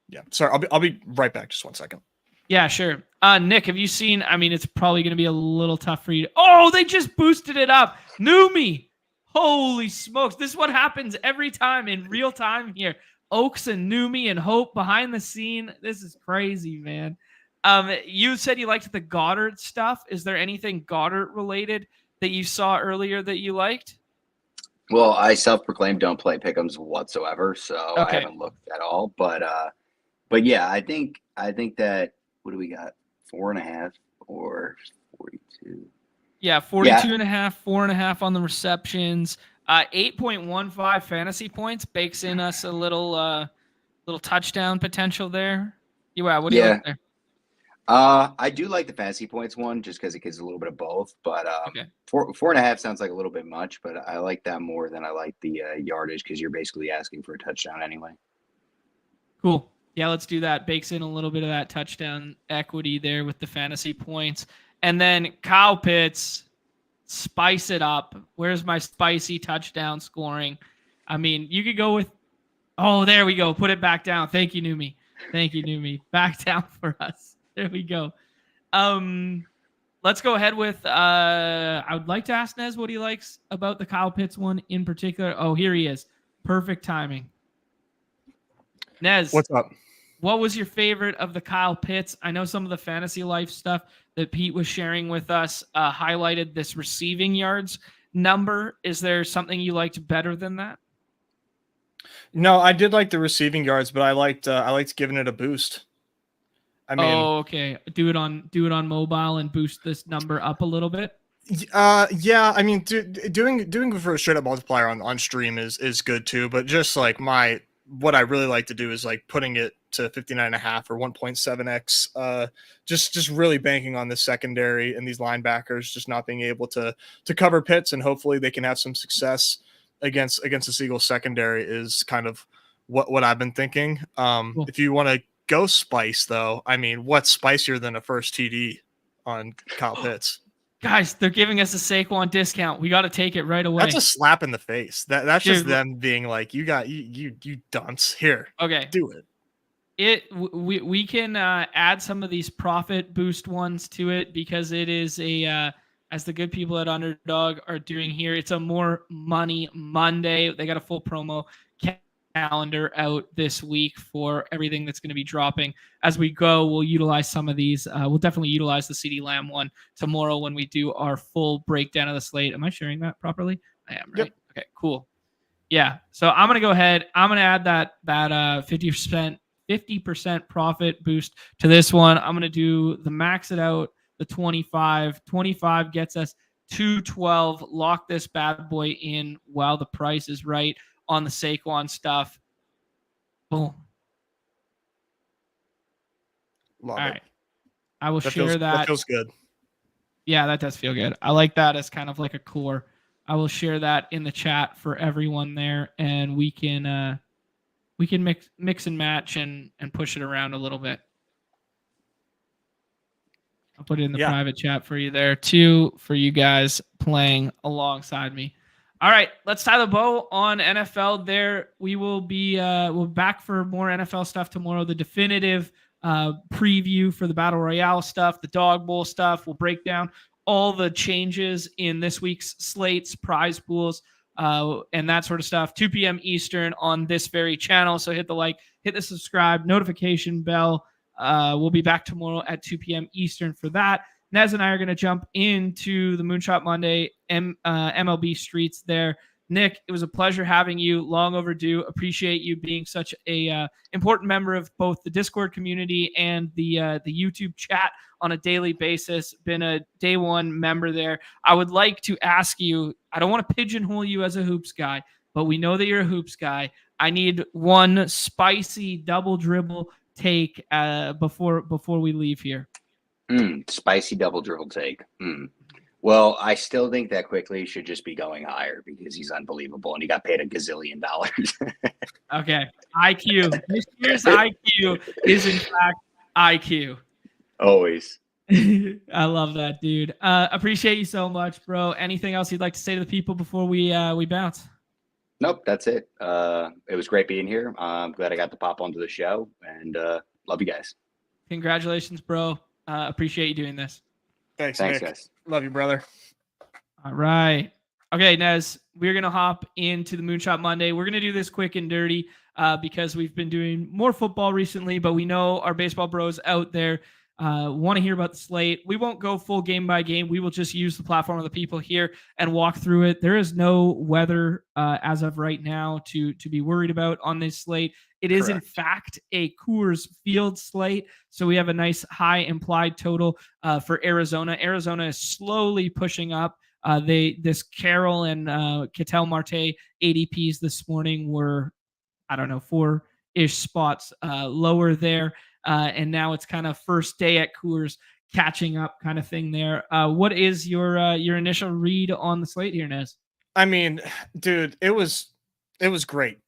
Yeah, sorry, I'll be right back. Just 1 second. Yeah, sure. Nick, have you seen? I mean, it's probably going to be a little tough for you. Oh, they just boosted it up. Numi. Holy smokes. This is what happens every time in real time here. Oaks and Numi and Hope behind the scene. This is crazy, man. You said you liked the Goddard stuff. Is there anything Goddard related that you saw earlier that you liked? Well, I self-proclaimed don't play pick'ems whatsoever, so okay. I haven't looked at all. But yeah, I think that what do we got? 4.5 or 42? Yeah, 42.5, 4.5 on the receptions. 8.15 fantasy points bakes in us a little touchdown potential there. What do you like there? I do like the fantasy points one just because it gives a little bit of both. But Okay. 4.5 sounds like a little bit much, but I like that more than I like the yardage because you're basically asking for a touchdown anyway. Cool. Yeah, let's do that. Bakes in a little bit of that touchdown equity there with the fantasy points. And then Kyle Pitts, spice it up. Where's my spicy touchdown scoring? I mean, you could go with, there we go. Put it back down. Thank you, Numi. Back down for us. There we go. Let's go ahead with, I would like to ask Nez what he likes about the Kyle Pitts one in particular. Oh, here he is. Perfect timing. Nez, what's up? What was your favorite of the Kyle Pitts? I know some of the fantasy life stuff that Pete was sharing with us highlighted this receiving yards number. Is there something you liked better than that? No, I did like the receiving yards, but I liked giving it a boost. I mean, okay. Do it on mobile and boost this number up a little bit. Yeah. I mean, doing for a straight up multiplier on stream is good too, but just like what I really like to do is like putting it to 59.5 or 1.7x. Just really banking on the secondary and these linebackers just not being able to cover Pitts, and hopefully they can have some success against the Seagulls secondary is kind of what I've been thinking. Cool. If you want to go spice though, I mean, what's spicier than a first TD on Kyle Pitts? Guys, they're giving us a Saquon discount. We got to take it right away. That's a slap in the face. That's just them being like, you dunce here. Okay, do it. We can add some of these profit boost ones to it because it is as the good people at Underdog are doing here, it's a more money Monday. They got a full promo calendar out this week for everything that's going to be dropping. As we go, we'll utilize some of these. We'll definitely utilize the CD Lamb one tomorrow when we do our full breakdown of the slate. Am I sharing that properly? I am, right? Yep. Okay, cool. Yeah. So I'm going to go ahead. I'm going to add that 50% profit boost to this one. I'm going to do the max it out, the 25. 25 gets us 212. Lock this bad boy in while the price is right on the Saquon stuff. Boom. Love All it. right. I will share that. That feels good. Yeah, that does feel good. I like that as kind of like a core. I will share that in the chat for everyone there, and we can mix and match and push it around a little bit. I'll put it in the private chat for you there too, for you guys playing alongside me. All right, let's tie the bow on NFL there. We will be we'll back for more NFL stuff tomorrow. The definitive preview for the Battle Royale stuff, the Dog Bowl stuff. We'll break down all the changes in this week's slates, prize pools, and that sort of stuff. 2 p.m. Eastern on this very channel. So hit the like, hit the subscribe, notification bell. We'll be back tomorrow at 2 p.m. Eastern for that. Nez and I are going to jump into the Moonshot Monday MLB streets there. Nick, it was a pleasure having you. Long overdue. Appreciate you being such a important member of both the Discord community and the YouTube chat on a daily basis. Been a day one member there. I would like to ask you, I don't want to pigeonhole you as a hoops guy, but we know that you're a hoops guy. I need one spicy double dribble take before we leave here. Spicy double dribble take. Well, I still think that Quickly should just be going higher because he's unbelievable and he got paid $1 gazillion. Okay. IQ. This year's IQ is in fact IQ. Always. I love that, dude. Appreciate you so much, bro. Anything else you'd like to say to the people before we bounce? Nope, that's it. It was great being here. I'm glad I got to pop onto the show, and love you guys. Congratulations, bro. Appreciate you doing this. Thanks Nick. guys. Love you, brother. All right. Okay, Nez, we're going to hop into the Moonshot Monday. We're going to do this quick and dirty because we've been doing more football recently, but we know our baseball bros out there, want to hear about the slate. We won't go full game by game. We will just use the platform of the people here and walk through it. There is no weather as of right now to be worried about on this slate. It is in fact a Coors Field slate, so we have a nice high implied total for Arizona. Arizona is slowly pushing up. This Carroll and Ketel Marte ADPs this morning were, I don't know, 4-ish spots lower there. And now it's kind of first day at Coors catching up kind of thing there. What is your initial read on the slate here, Nez? I mean, dude, it was great.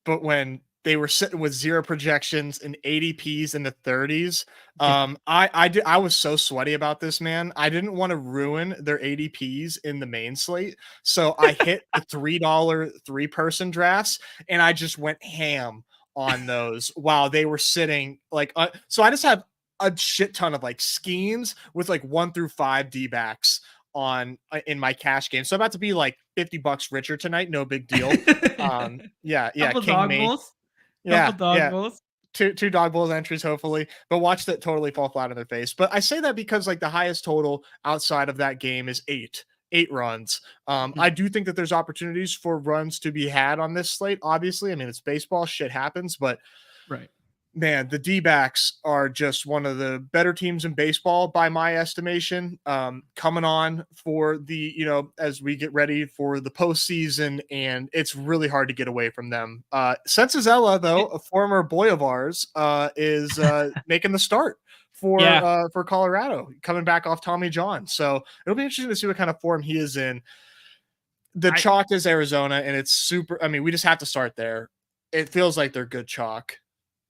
But when they were sitting with 0 projections and ADPs in the 30s, I was so sweaty about this, man. I didn't want to ruin their ADPs in the main slate. So I hit the $3 3-person drafts and I just went ham on those while they were sitting like so I just have a shit ton of like schemes with like 1 through 5 D-backs on in my cash game. So I'm about to be like $50 richer tonight. No big deal. Yeah. Couple King dog me. bowls. Yeah. Couple dog bowls. Two dog bowls entries, hopefully, but watch that totally fall flat on their face. But I say that because like the highest total outside of that game is 8 runs. I do think that there's opportunities for runs to be had on this slate. Obviously, I mean, it's baseball, shit happens, but right, man, the D-backs are just one of the better teams in baseball by my estimation. Coming on for the, as we get ready for the postseason, and it's really hard to get away from them. Sensazella, though, a former boy of ours, is making the start for Colorado, coming back off Tommy John. So it'll be interesting to see what kind of form he is in. The chalk is Arizona, and it's super. I mean, we just have to start there. It feels like they're good chalk.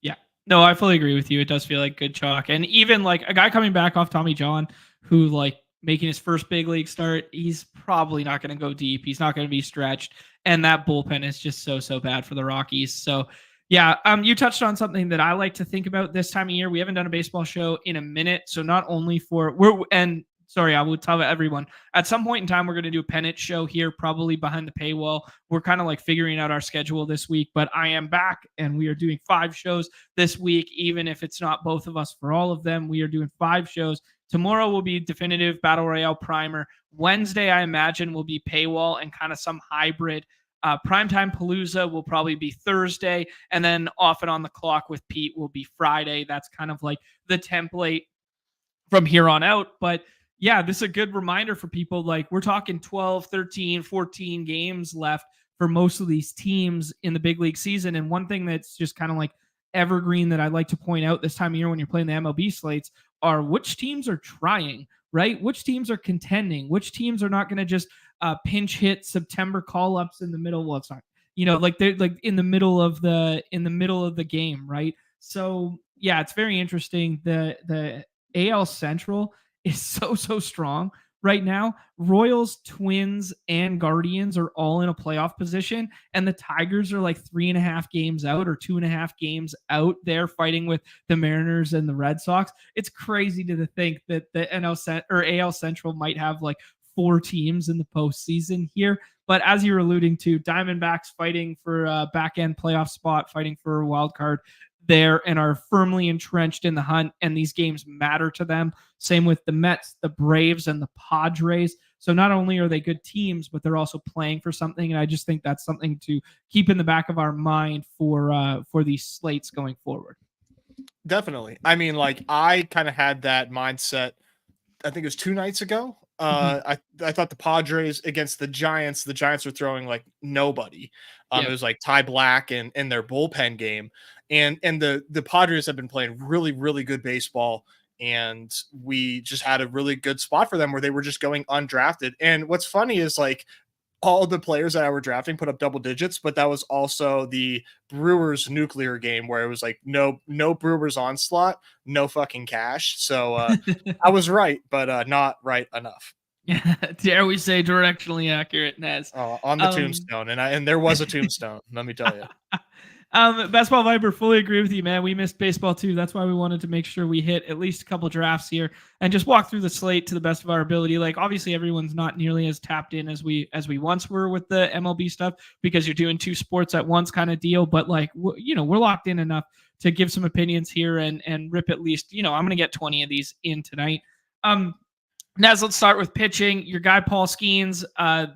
Yeah, no, I fully agree with you. It does feel like good chalk, and even like a guy coming back off Tommy John, who like making his first big league start, he's probably not going to go deep. He's not going to be stretched, and that bullpen is just so bad for the Rockies. So. Yeah, you touched on something that I like to think about this time of year. We haven't done a baseball show in a minute, so not only I will tell everyone at some point in time we're going to do a pennant show here, probably behind the paywall. We're kind of like figuring out our schedule this week, but I am back and we are doing 5 shows this week, even if it's not both of us for all of them. We are doing 5 shows. Tomorrow will be definitive Battle Royale primer. Wednesday, I imagine, will be paywall and kind of some hybrid. Primetime Palooza will probably be Thursday, and then off and on the clock with Pete will be Friday. That's kind of like the template from here on out. But yeah, this is a good reminder for people. Like we're talking 12, 13, 14 games left for most of these teams in the big league season. And one thing that's just kind of like evergreen that I'd like to point out this time of year when you're playing the MLB slates are which teams are trying, right? Which teams are contending, which teams are not going to just pinch hit September call ups in the middle. Well, it's not, like they're like in the middle of the game, right? So yeah, it's very interesting. The AL Central is so strong right now. Royals, Twins, and Guardians are all in a playoff position, and the Tigers are like 3.5 games out or 2.5 games out there fighting with the Mariners and the Red Sox. It's crazy to think that the AL Central might have like 4 teams in the postseason here. But as you're alluding to, Diamondbacks fighting for a back-end playoff spot, fighting for a wild card there, and are firmly entrenched in the hunt, and these games matter to them. Same with the Mets, the Braves, and the Padres. So not only are they good teams, but they're also playing for something, and I just think that's something to keep in the back of our mind for these slates going forward. Definitely. I mean, like I kind of had that mindset, I think it was 2 nights ago. I thought the Padres against the Giants were throwing like nobody. It was like Ty Black and their bullpen game. And the Padres have been playing really, really good baseball. And we just had a really good spot for them where they were just going undrafted. And what's funny is like all the players that I were drafting put up double digits, but that was also the Brewers nuclear game where it was like no Brewers onslaught, no fucking cash. So I was right, but not right enough. Yeah, dare we say directionally accurate, Nez. On the tombstone, and there was a tombstone. Let me tell you. Best Ball Viper, fully agree with you, man. We missed baseball too. That's why we wanted to make sure we hit at least a couple drafts here and just walk through the slate to the best of our ability. Like, obviously, everyone's not nearly as tapped in as we once were with the MLB stuff because you're doing 2 sports at once kind of deal. But like, we're locked in enough to give some opinions here and rip at least. I'm going to get 20 of these in tonight. Nez, let's start with pitching. Your guy Paul Skeens,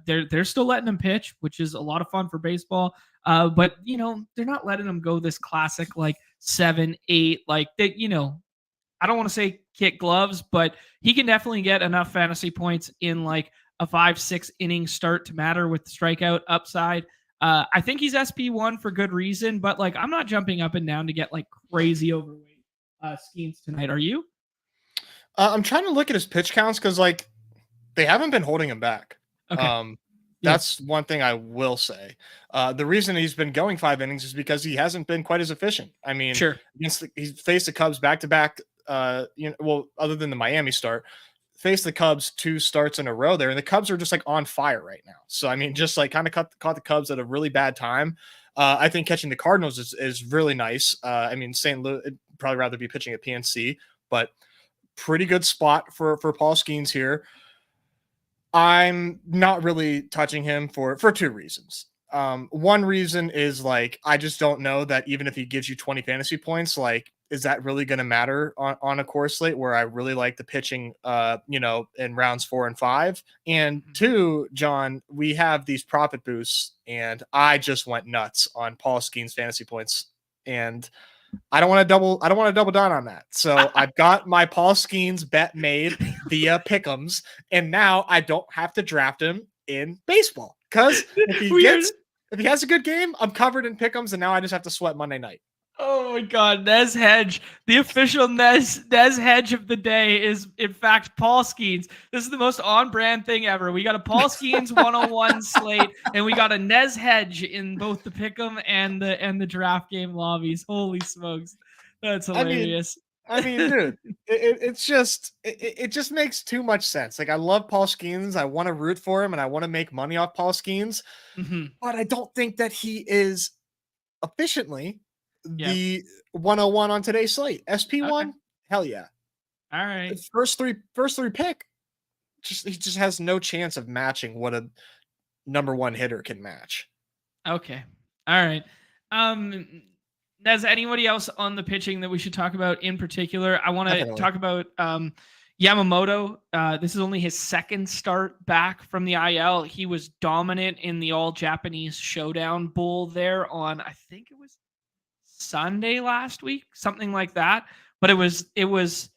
they're still letting him pitch, which is a lot of fun for baseball. But they're not letting him go this classic like 7, 8, like that. I don't want to say kick gloves, but he can definitely get enough fantasy points in like a 5, 6 inning start to matter with the strikeout upside. I think he's SP1 for good reason, but like I'm not jumping up and down to get like crazy overweight Skeens tonight. Are you? I'm trying to look at his pitch counts because like they haven't been holding him back. Okay. That's one thing I will say. The reason he's been going 5 innings is because he hasn't been quite as efficient. I mean, sure. He's faced the Cubs back-to-back. Other than the Miami start, faced the Cubs 2 starts in a row there, and the Cubs are just like on fire right now. So I mean, just like kind of caught the Cubs at a really bad time. I think catching the Cardinals is really nice. I mean, St. Louis would probably rather be pitching at PNC, but pretty good spot for Paul Skeens here. I'm not really touching him for 2 reasons. One reason is like I just don't know that even if he gives you 20 fantasy points, like is that really going to matter on a core slate where I really like the pitching, in rounds 4 and 5. And 2, John, we have these profit boosts, and I just went nuts on Paul Skeens fantasy points, and I don't want to double down on that. So I've got my Paul Skeens bet made via Pick'ems, and now I don't have to draft him in baseball because if he has a good game, I'm covered in Pick'ems, and now I just have to sweat Monday night. Oh my God, Nez Hedge, the official Nez Hedge of the day is in fact Paul Skeens. This is the most on-brand thing ever. We got a Paul Skeens 101 slate, and we got a Nez Hedge in both the Pick'em and the draft game lobbies. Holy smokes, that's hilarious. I mean, dude, it just makes too much sense. Like I love Paul Skeens, I want to root for him, and I want to make money off Paul Skeens, but I don't think that he is efficiently the 101 on today's slate. SP1, okay. Hell yeah. All right. First three pick. He just has no chance of matching what a number 1 hitter can match. Okay. All right. Does anybody else on the pitching that we should talk about in particular? I want to talk about Yamamoto. This is only his 2nd start back from the IL. He was dominant in the all Japanese showdown bowl there on, I think it was Sunday last week, something like that. But it was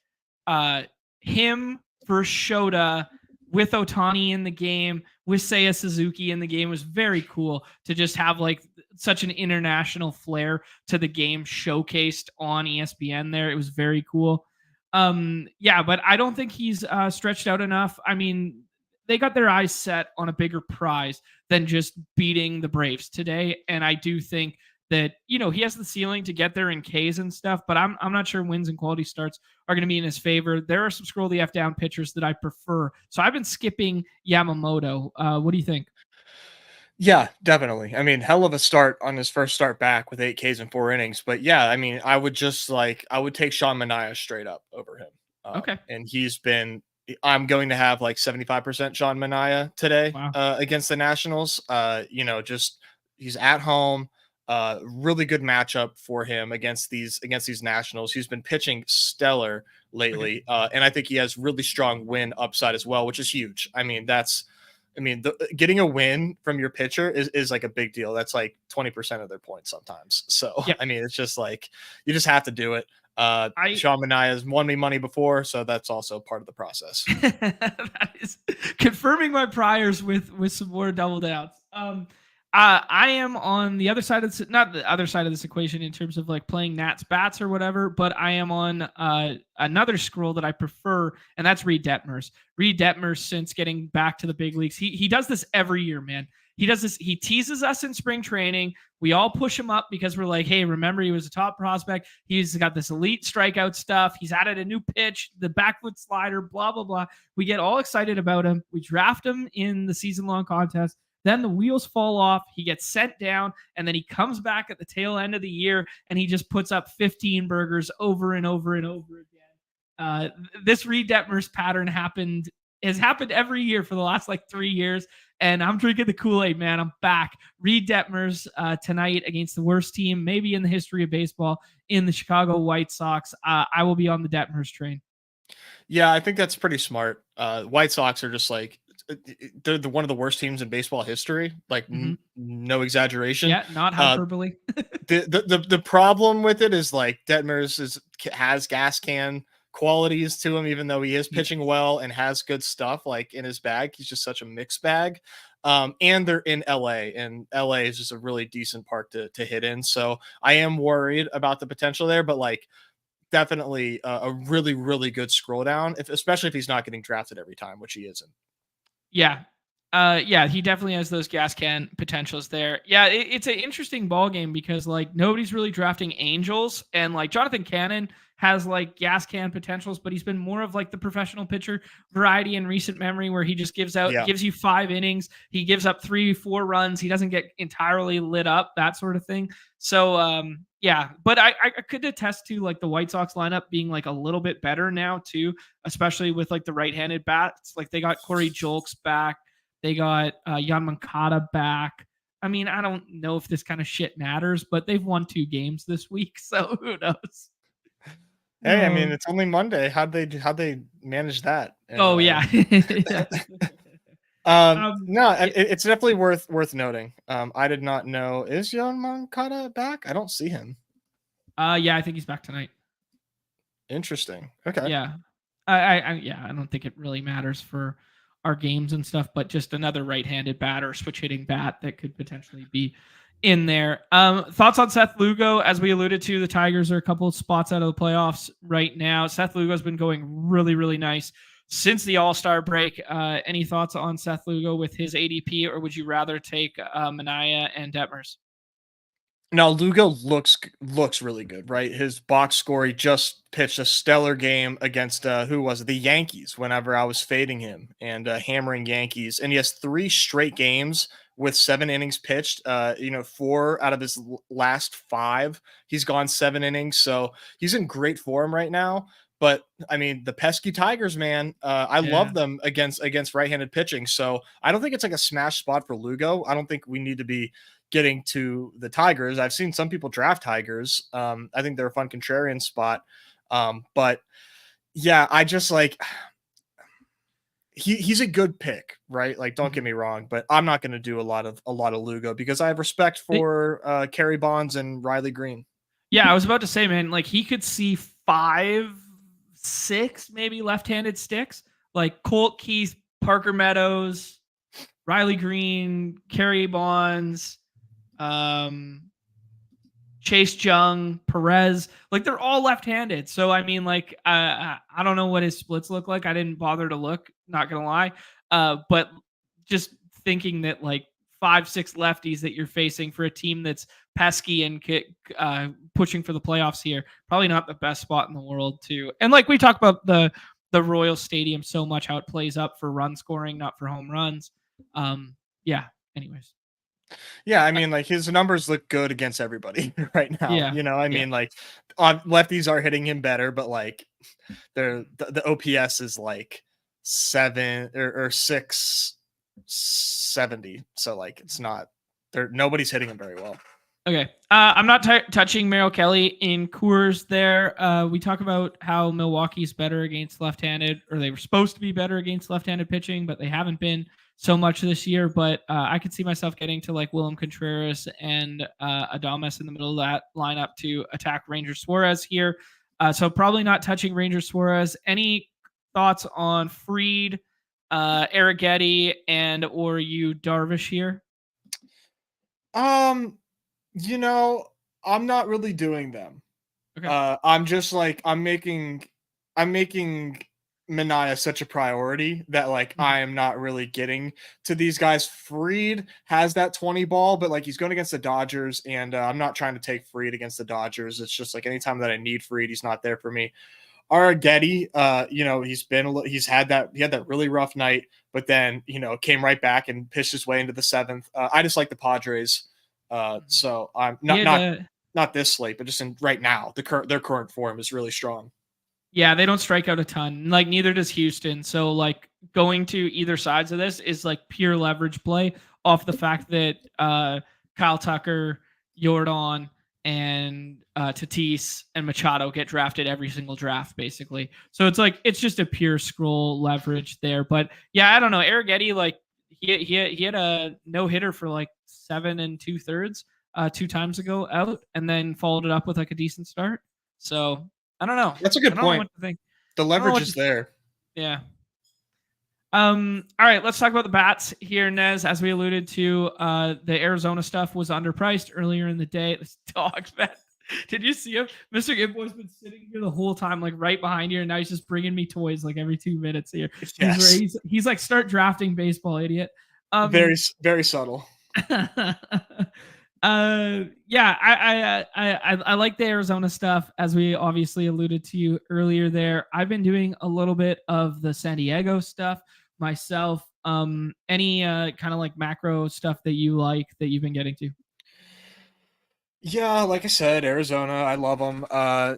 him versus Shota with Ohtani in the game, with Seiya Suzuki in the game. It was very cool to just have like such an international flair to the game showcased on ESPN there. It was very cool. But I don't think he's stretched out enough. I mean, they got their eyes set on a bigger prize than just beating the Braves today. And I do think that, he has the ceiling to get there in Ks and stuff, but I'm not sure wins and quality starts are going to be in his favor. There are some scroll the F down pitchers that I prefer. So I've been skipping Yamamoto. What do you think? Yeah, definitely. I mean, hell of a start on his first start back with 8 Ks in 4 innings. But yeah, I mean, I would take Sean Manaea straight up over him. Okay. And I'm going to have like 75% Sean Manaea today. Wow. Against the Nationals. He's at home. Really good matchup for him against these Nationals. He's been pitching stellar lately. And I think he has really strong win upside as well, which is huge. I mean, getting a win from your pitcher is like a big deal. That's like 20% of their points sometimes. So, yeah. I mean, it's just like, you just have to do it. Sean Manaea has won me money before, so that's also part of the process. That is confirming my priors with some more double downs. I am on the other side of this, not the other side of this equation in terms of like playing Nats bats or whatever, but I am on another scroll that I prefer, and that's Reed Detmers. Reed Detmers, since getting back to the big leagues, he does this every year, man. He does this. He teases us in spring training. We all push him up because we're like, hey, remember he was a top prospect. He's got this elite strikeout stuff. He's added a new pitch, the back foot slider, blah, blah, blah. We get all excited about him. We draft him in the season-long contest. Then the wheels fall off. He gets sent down, and then he comes back at the tail end of the year, and he just puts up 15 burgers over and over and over again. This Reed Detmers pattern has happened every year for the last like 3 years. And I'm drinking the Kool-Aid, man. I'm back. Reed Detmers tonight against the worst team maybe in the history of baseball, in the Chicago White Sox. I will be on the Detmers train. Yeah, I think that's pretty smart. White Sox are just like, they're one of the worst teams in baseball history. Like no exaggeration. Yeah, not hyperbole. The problem with it is like Detmers has gas can qualities to him, even though he is pitching well and has good stuff like in his bag. He's just such a mixed bag. And they're in LA, and LA is just a really decent park to hit in. So I am worried about the potential there, but like definitely a really, really good scroll down, especially if he's not getting drafted every time, which he isn't. Yeah. Yeah, he definitely has those gas can potentials there. Yeah, it's an interesting ball game because like nobody's really drafting Angels, and like Jonathan Cannon has like gas can potentials, but he's been more of like the professional pitcher variety in recent memory where he just gives you 5 innings. He gives up 3-4 runs. He doesn't get entirely lit up, that sort of thing. So, yeah, but I could attest to like the White Sox lineup being like a little bit better now too, especially with like the right-handed bats. Like they got Corey Julks back. They got Yan Moncada back. I mean, I don't know if this kind of shit matters, but they've won 2 games this week, so who knows? Hey, I mean, it's only Monday. How'd they manage that? Oh yeah. No, it's definitely worth noting. I did not know. Is Yan Moncada back? I don't see him. Yeah, I think he's back tonight. Interesting. Okay. Yeah. I don't think it really matters for our games and stuff, but just another right-handed bat or switch hitting bat that could potentially be in there. Thoughts on Seth Lugo? As we alluded to, the Tigers are a couple of spots out of the playoffs right now. Seth Lugo's been going really, really nice since the All-Star break. Any thoughts on Seth Lugo with his ADP, or would you rather take Mania and Detmers? Now Lugo looks really good, right? His box score, he just pitched a stellar game against who was it? The Yankees whenever I was fading him and hammering Yankees. And he has 3 straight games with 7 innings pitched. 4 out of his last 5, he's gone 7 innings. So he's in great form right now. But I mean, the pesky Tigers, man, I love them against right-handed pitching. So I don't think it's like a smash spot for Lugo. I don't think we need to be getting to the Tigers. I've seen some people draft Tigers. I think they're a fun contrarian spot. But yeah, I just like he's a good pick, right? Like, don't get me wrong, but I'm not going to do a lot of Lugo because I have respect for Kerry Bonds and Riley Green. Yeah, I was about to say, man, like he could see 5, 6 maybe left-handed sticks, like Colt Keith, Parker Meadows, Riley Green, Kerry Bonds, Chase Young, Perez, like they're all left-handed. So I mean, like I don't know what his splits look like. I didn't bother to look, not gonna lie. But just thinking that like 5, 6 lefties that you're facing for a team that's pesky and pushing for the playoffs here, probably not the best spot in the world too. And like we talk about the Royal Stadium so much, how it plays up for run scoring, not for home runs. Yeah. Anyways. Yeah, I mean, like his numbers look good against everybody right now. Yeah, I mean, like lefties are hitting him better, but like the OPS is like 7 or 670. So like it's not there. Nobody's hitting him very well. Okay. I'm not touching Merrill Kelly in Coors there. We talk about how Milwaukee's better against left-handed, or they were supposed to be better against left-handed pitching, but they haven't been so much this year. But I could see myself getting to like Willem Contreras and Adames in the middle of that lineup to attack Ranger Suarez here. So probably not touching Ranger Suarez. Any thoughts on Fried, Arrighetti, and or you Darvish here? I'm not really doing them. Okay. I'm just like I'm making Mania such a priority that like I am not really getting to these guys. Fried has that 20 ball, but like he's going against the Dodgers, and I'm not trying to take Fried against the Dodgers. It's just like anytime that I need Fried, he's not there for me. Arrighetti, he's had that really rough night, but then, came right back and pitched his way into the 7th. I just like the Padres. So I'm not this slate, but just right now, their current form is really strong. Yeah, they don't strike out a ton. Like neither does Houston. So like going to either sides of this is like pure leverage play off the fact that Kyle Tucker, Jordan, and Tatis and Machado get drafted every single draft, basically. So it's just a pure scroll leverage there. But yeah, I don't know. Arrighetti, like he had a no hitter for like 7 2/3 2 times ago out, and then followed it up with like a decent start. So I don't know. That's a good point. The leverage is there. Yeah. All right, let's talk about the bats here, Nez. As we alluded to, the Arizona stuff was underpriced earlier in the day. This dog bet. Did you see him? Mr. Gimboy's been sitting here the whole time, like right behind you, and now he's just bringing me toys like every 2 minutes here. Yes. He's like, start drafting baseball, idiot. Very, very subtle. I like the Arizona stuff, as we obviously alluded to earlier there. I've been doing a little bit of the San Diego stuff myself. Any kind of like macro stuff that you like that you've been getting to? Yeah, like I said, Arizona, I love them. I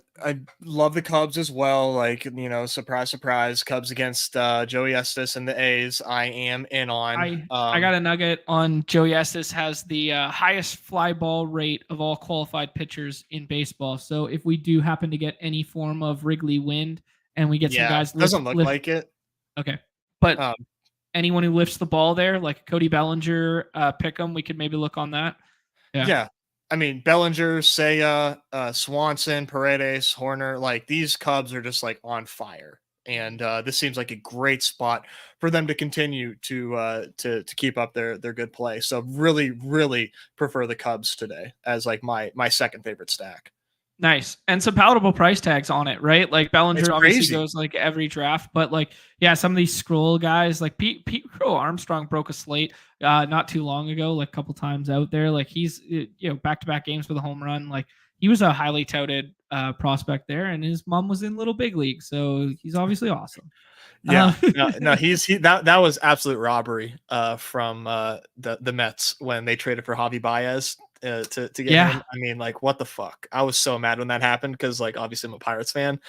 love the Cubs as well. Like, surprise, surprise, Cubs against Joey Estes and the A's. I am in on. I got a nugget on Joey Estes has the highest fly ball rate of all qualified pitchers in baseball. So if we do happen to get any form of Wrigley wind and we get some guys, doesn't look like it. Okay, but anyone who lifts the ball there, like Cody Bellinger, Pick Em, we could maybe look on that. Yeah. I mean, Bellinger, Seiya, Swanson, Paredes, Horner, like these Cubs are just like on fire. And this seems like a great spot for them to continue to keep up their good play. So really, really prefer the Cubs today as like my second favorite stack. Nice. And some palatable price tags on it, right? Like Bellinger obviously goes like every draft, but like, yeah, some of these scroll guys, like Pete Crow Armstrong broke a slate not too long ago, like a couple times out there. Like he's, back-to-back games with a home run. Like he was a highly touted prospect there, and his mom was in Little Big League. So he's obviously awesome. Yeah, that was absolute robbery from the Mets when they traded for Javi Baez to get him. I mean, like, what the fuck? I was so mad when that happened because, like, obviously I'm a Pirates fan.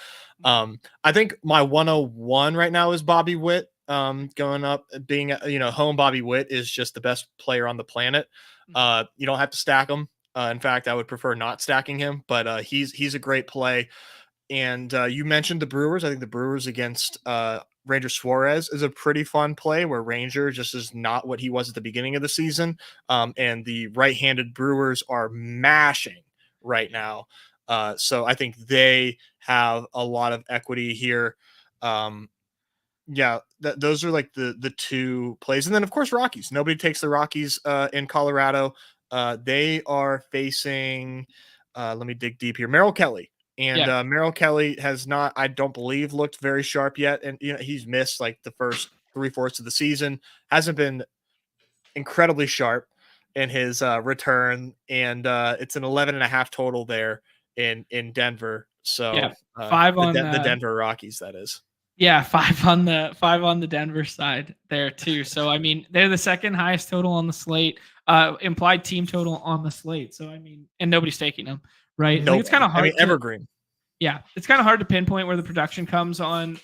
I think my 101 right now is Bobby Witt. Going up, being home Bobby Witt is just the best player on the planet. You don't have to stack him. In fact, I would prefer not stacking him, but he's a great play. And you mentioned the Brewers. I think the Brewers against Ranger Suarez is a pretty fun play where Ranger just is not what he was at the beginning of the season. And the right-handed Brewers are mashing right now. So I think they have a lot of equity here. Those are like the two plays. And then, of course, Rockies. Nobody takes the Rockies in Colorado. They are facing, let me dig deep here, Merrill Kelly. And Merrill Kelly has not, I don't believe, looked very sharp yet. And he's missed like the first 3/4 of the season. Hasn't been incredibly sharp in his return. And it's an 11.5 total there in Denver. So 5 on the Denver Rockies, that is. Yeah, 5 on the Denver side there too. So I mean, they're the second highest total on the slate, implied team total on the slate. So I mean, and nobody's taking them, right? No, like, it's kind of hard. I mean, evergreen. Yeah, it's kind of hard to pinpoint where the production comes on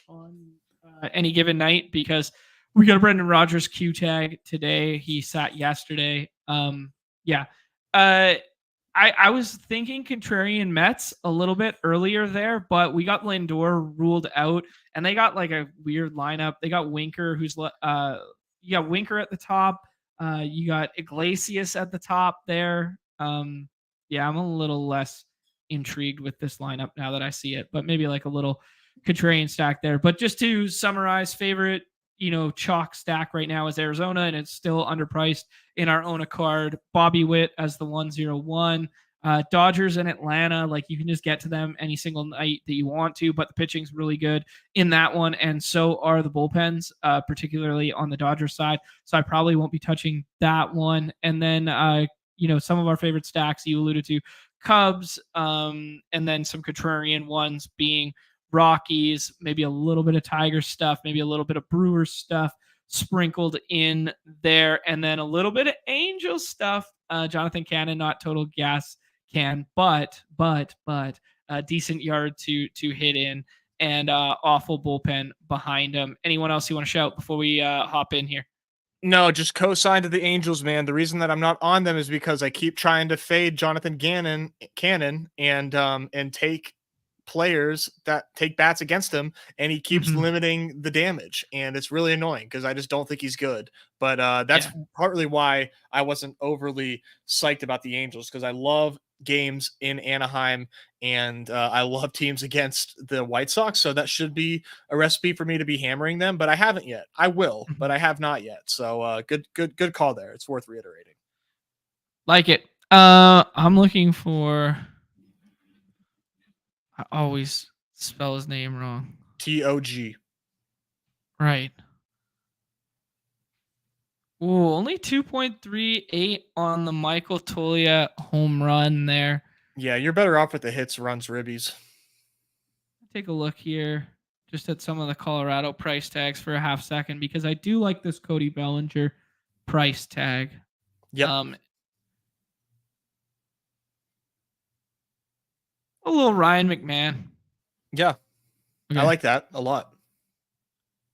any given night because we got a Brendan Rodgers Q tag today. He sat yesterday. I was thinking contrarian Mets a little bit earlier there, but we got Lindor ruled out, and they got like a weird lineup. They got Winker, you got Winker at the top. You got Iglesias at the top there. I'm a little less intrigued with this lineup now that I see it, but maybe like a little contrarian stack there. But just to summarize, favorite chalk stack right now is Arizona, and it's still underpriced in our own card. Bobby Witt as the 101. Dodgers and Atlanta, like you can just get to them any single night that you want to, but the pitching's really good in that one, and so are the bullpens, particularly on the Dodgers side. So I probably won't be touching that one. And then some of our favorite stacks you alluded to, Cubs, and then some contrarian ones being Rockies, maybe a little bit of Tiger stuff, maybe a little bit of Brewers stuff sprinkled in there, and then a little bit of Angel stuff. Jonathan Cannon, not total gas can, but a decent yard to hit in, and awful bullpen behind him. Anyone else you want to shout before we hop in here? No, just co-sign to the Angels, man. The reason that I'm not on them is because I keep trying to fade Jonathan Cannon and take players that take bats against him, and he keeps limiting the damage, and it's really annoying because I just don't think he's good. But that's partly why I wasn't overly psyched about the Angels, because I love games in Anaheim, and I love teams against the White Sox, so that should be a recipe for me to be hammering them, but I haven't yet. I will, but I have not yet. So good call there. It's worth reiterating. Like it. I'm looking for, I always spell his name wrong. TOG. Right. Ooh, only 2.38 on the Michael Toglia home run there. Yeah, you're better off with the hits, runs, ribbies. Take a look here just at some of the Colorado price tags for a half second, because I do like this Cody Bellinger price tag. Yep. A little Ryan McMahon. Yeah. Okay. I like that a lot.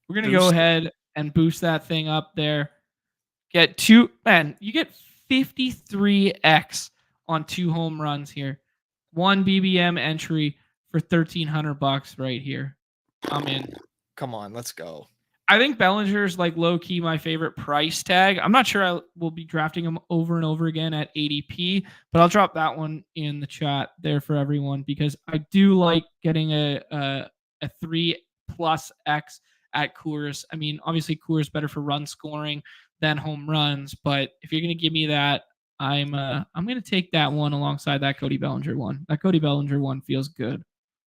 We're going to go ahead and boost that thing up there. You get 53x on 2 home runs here. 1 BBM entry for $1,300 right here. I'm in. Come on, let's go. I think Bellinger's like low key my favorite price tag. I'm not sure I will be drafting him over and over again at ADP, but I'll drop that one in the chat there for everyone, because I do like getting a 3+X at Coors. I mean, obviously Coors better for run scoring than home runs, but if you're going to give me that, I'm going to take that one alongside that Cody Bellinger one. That Cody Bellinger one feels good.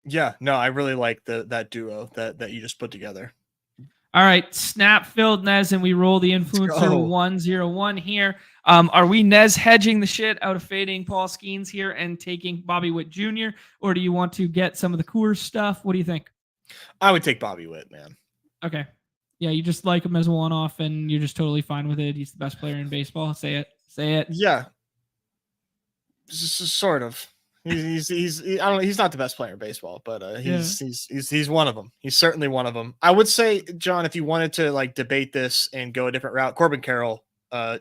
Yeah, no, I really like that duo that you just put together. All right, snap filled Nez, and we roll the influencer 101 here. Are we Nez hedging the shit out of fading Paul Skeens here and taking Bobby Witt Jr., or do you want to get some of the Coors stuff? What do you think? I would take Bobby Witt, man. Okay. Yeah, you just like him as a one-off, and you're just totally fine with it. He's the best player in baseball. Say it. Yeah. Sort of. He's not the best player in baseball, but he's one of them. He's certainly one of them. I would say, John, if you wanted to like debate this and go a different route, Corbin Carroll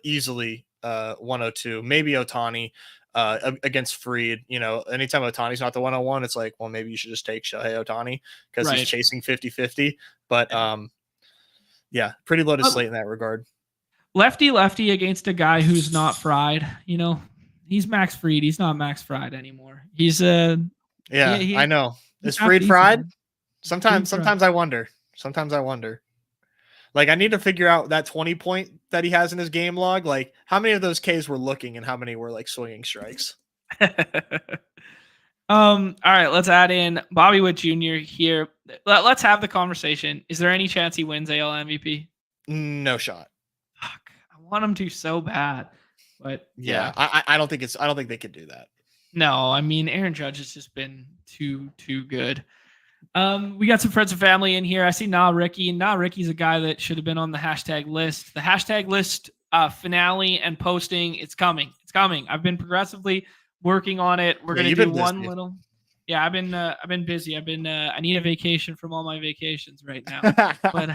easily 102, maybe Ohtani against Fried. You know, anytime Ohtani's not the 101, it's like, well, maybe you should just take Shohei Ohtani because he's chasing 50-50. But yeah, pretty loaded slate in that regard. Lefty against a guy who's not fried, you know. He's Max Fried. He's not Max Fried anymore. He's I know. Is Fried fried? Sometimes I wonder. Like, I need to figure out that 20 point that he has in his game log. Like, how many of those Ks were looking and how many were like swinging strikes? All right, let's add in Bobby Witt Jr. here. Let's have the conversation. Is there any chance he wins AL MVP? No shot. Fuck, I want him to so bad. But yeah, I don't think they could do that. No, I mean, Aaron Judge has just been too good. We got some friends and family in here. I see Ricky. Ricky's a guy that should have been on the hashtag list. The hashtag list finale and posting. It's coming. I've been progressively working on it. We're gonna do one little. Yeah, I've been busy. I need a vacation from all my vacations right now. But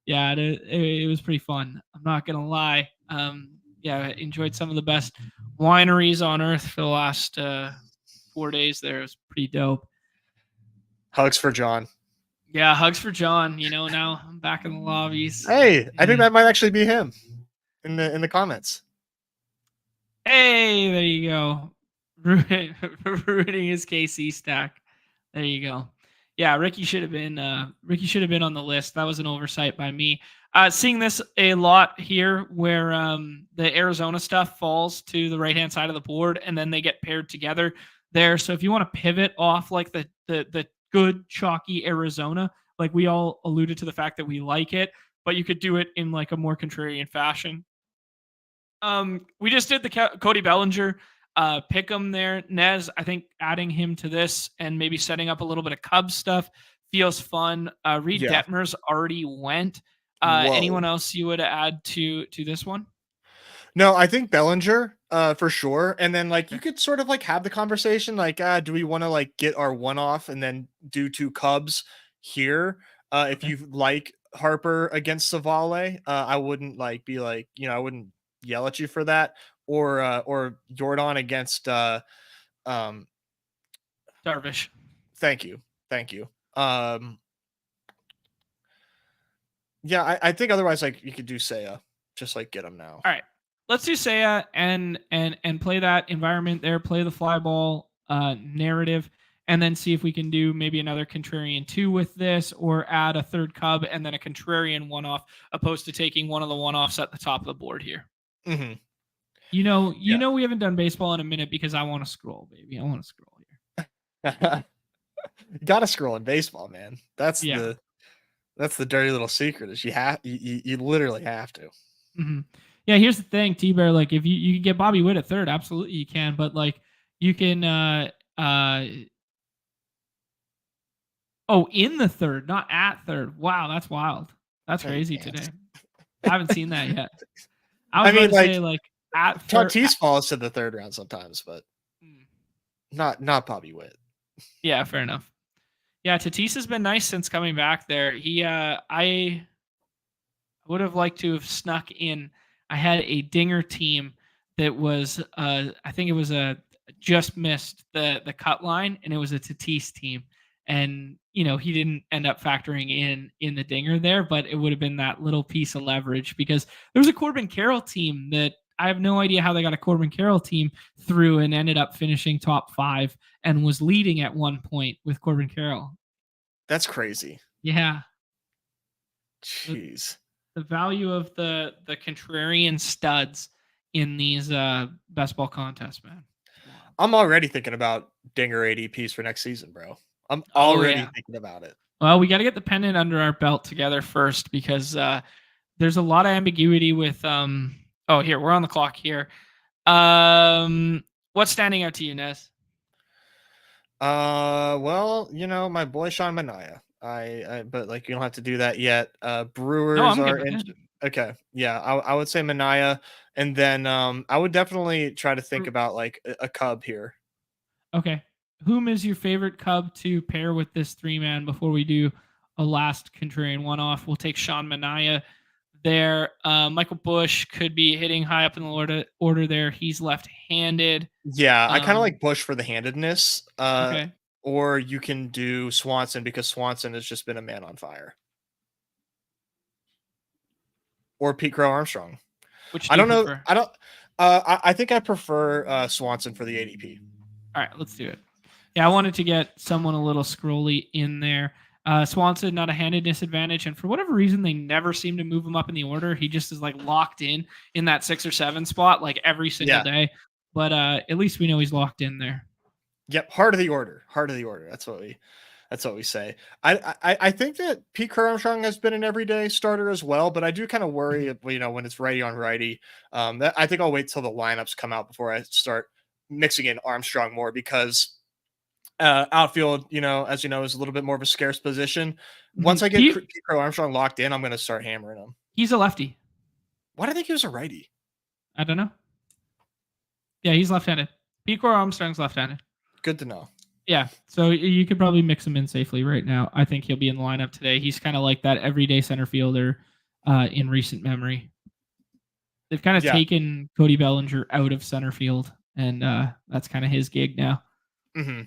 yeah, it was pretty fun. I'm not gonna lie. I enjoyed some of the best wineries on earth for the last 4 days there. It was pretty dope. Hugs for John. Yeah, hugs for John. You know, now I'm back in the lobbies. Hey, I think that might actually be him in the comments. Hey, there you go. Ruining his KC stack. There you go. Yeah, Ricky should have been on the list. That was an oversight by me. Seeing this a lot here where the Arizona stuff falls to the right-hand side of the board and then they get paired together there. So if you want to pivot off like the good chalky Arizona, like we all alluded to the fact that we like it, but you could do it in like a more contrarian fashion. We just did the Cody Bellinger. Pick 'em there. Nez, I think adding him to this and maybe setting up a little bit of Cubs stuff feels fun. Reed Yeah. Detmers already went. Whoa. Anyone else you would add to this one? No, I think Bellinger, for sure. And then like you could sort of like have the conversation, like, do we want to like get our one off and then do 2 Cubs here? If you like Harper against Savale, I wouldn't like be like, I wouldn't yell at you for that. Or Jordan against Darvish. Thank you. Yeah, I think otherwise like you could do Saya. Just like get him now. All right. Let's do Saya and play that environment there, play the fly ball narrative, and then see if we can do maybe another contrarian 2 with this, or add a third Cub and then a contrarian 1-off, opposed to taking one of the 1-offs at the top of the board here. Mm-hmm. You know we haven't done baseball in a minute because I want to scroll, baby. I want to scroll here. You gotta scroll in baseball, man. That's the dirty little secret, is you literally have to. Mm-hmm. Yeah, here's the thing, T-Bear. Like, if you can get Bobby Witt at third, absolutely you can. But like, you can in the third, not at third. Wow, that's wild. That's crazy today. I haven't seen that yet. I mean, say like at Tatis falls to the third round sometimes, but not Bobby Witt. Yeah, fair enough. Yeah, Tatis has been nice since coming back there. I would have liked to have snuck in. I had a dinger team that was I think it was just missed the cut line, and it was a Tatis team. And he didn't end up factoring in the dinger there, but it would have been that little piece of leverage, because there was a Corbin Carroll team that I have no idea how they got a Corbin Carroll team through and ended up finishing top 5 and was leading at one point with Corbin Carroll. That's crazy. Yeah. Jeez. The value of the contrarian studs in these best ball contests, man. I'm already thinking about dinger ADPs for next season, bro. I'm already thinking about it. Well, we got to get the pennant under our belt together first, because there's a lot of ambiguity with here, we're on the clock here. What's standing out to you, Nez? Well, my boy Sean Mania. But like you don't have to do that yet. Brewers are in. Okay, yeah, I would say Mania, and then I would definitely try to think about like a Cub here. Okay, whom is your favorite Cub to pair with this 3-man before we do a last contrarian 1-off? We'll take Sean Mania there. Michael Busch could be hitting high up in the order there. He's left-handed. Yeah, I kind of like Busch for the handedness. Okay. Or you can do Swanson, because Swanson has just been a man on fire. Or Pete Crow Armstrong. Which I don't know. prefer? I don't. I think I prefer Swanson for the ADP. All right, let's do it. Yeah, I wanted to get someone a little scrolly in there. Swanson, not a handedness advantage, and for whatever reason, they never seem to move him up in the order. He just is like locked in that 6 or 7 spot like every single day. But at least we know he's locked in there. Yep, heart of the order. That's what we say. I think that Pete Crow Armstrong has been an everyday starter as well, but I do kind of worry, when it's righty on righty. I think I'll wait till the lineups come out before I start mixing in Armstrong more, because outfield, as you know, is a little bit more of a scarce position. Once I get Pete Crow Armstrong locked in, I'm going to start hammering him. He's a lefty. Why do I think he was a righty? I don't know. Yeah, he's left-handed. Pete Crow Armstrong's left-handed. Good to know. Yeah, so you could probably mix him in safely right now. I think he'll be in the lineup today. He's kind of like that everyday center fielder in recent memory. They've kind of taken Cody Bellinger out of center field, and that's kind of his gig now. Mm-hmm.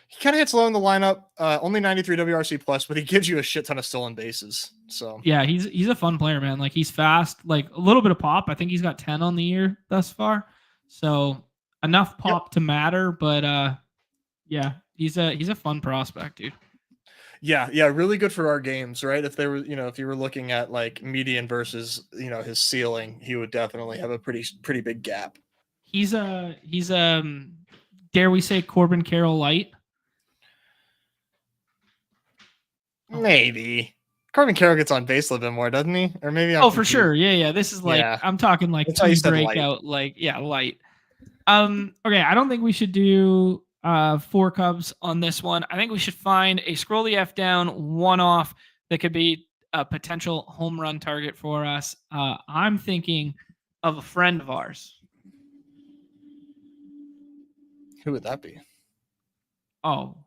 He kind of hits low in the lineup, only 93 WRC plus, but he gives you a shit ton of stolen bases. So yeah, he's a fun player, man. Like, he's fast, like a little bit of pop. I think he's got 10 on the year thus far, so enough pop to matter. But yeah, he's a fun prospect, dude. Yeah, really good for our games, right? If they were, if you were looking at like median versus, his ceiling, he would definitely have a pretty big gap. He's dare we say Corbin Carroll light? Maybe. Corbin Carroll gets on base a little bit more, doesn't he? Or maybe for sure. Yeah. This is like I'm talking like breakout, light. Okay, I don't think we should do 4 Cubs on this one. I think we should find a scroll the F down one-off that could be a potential home run target for us. I'm thinking of a friend of ours. Who would that be? Oh,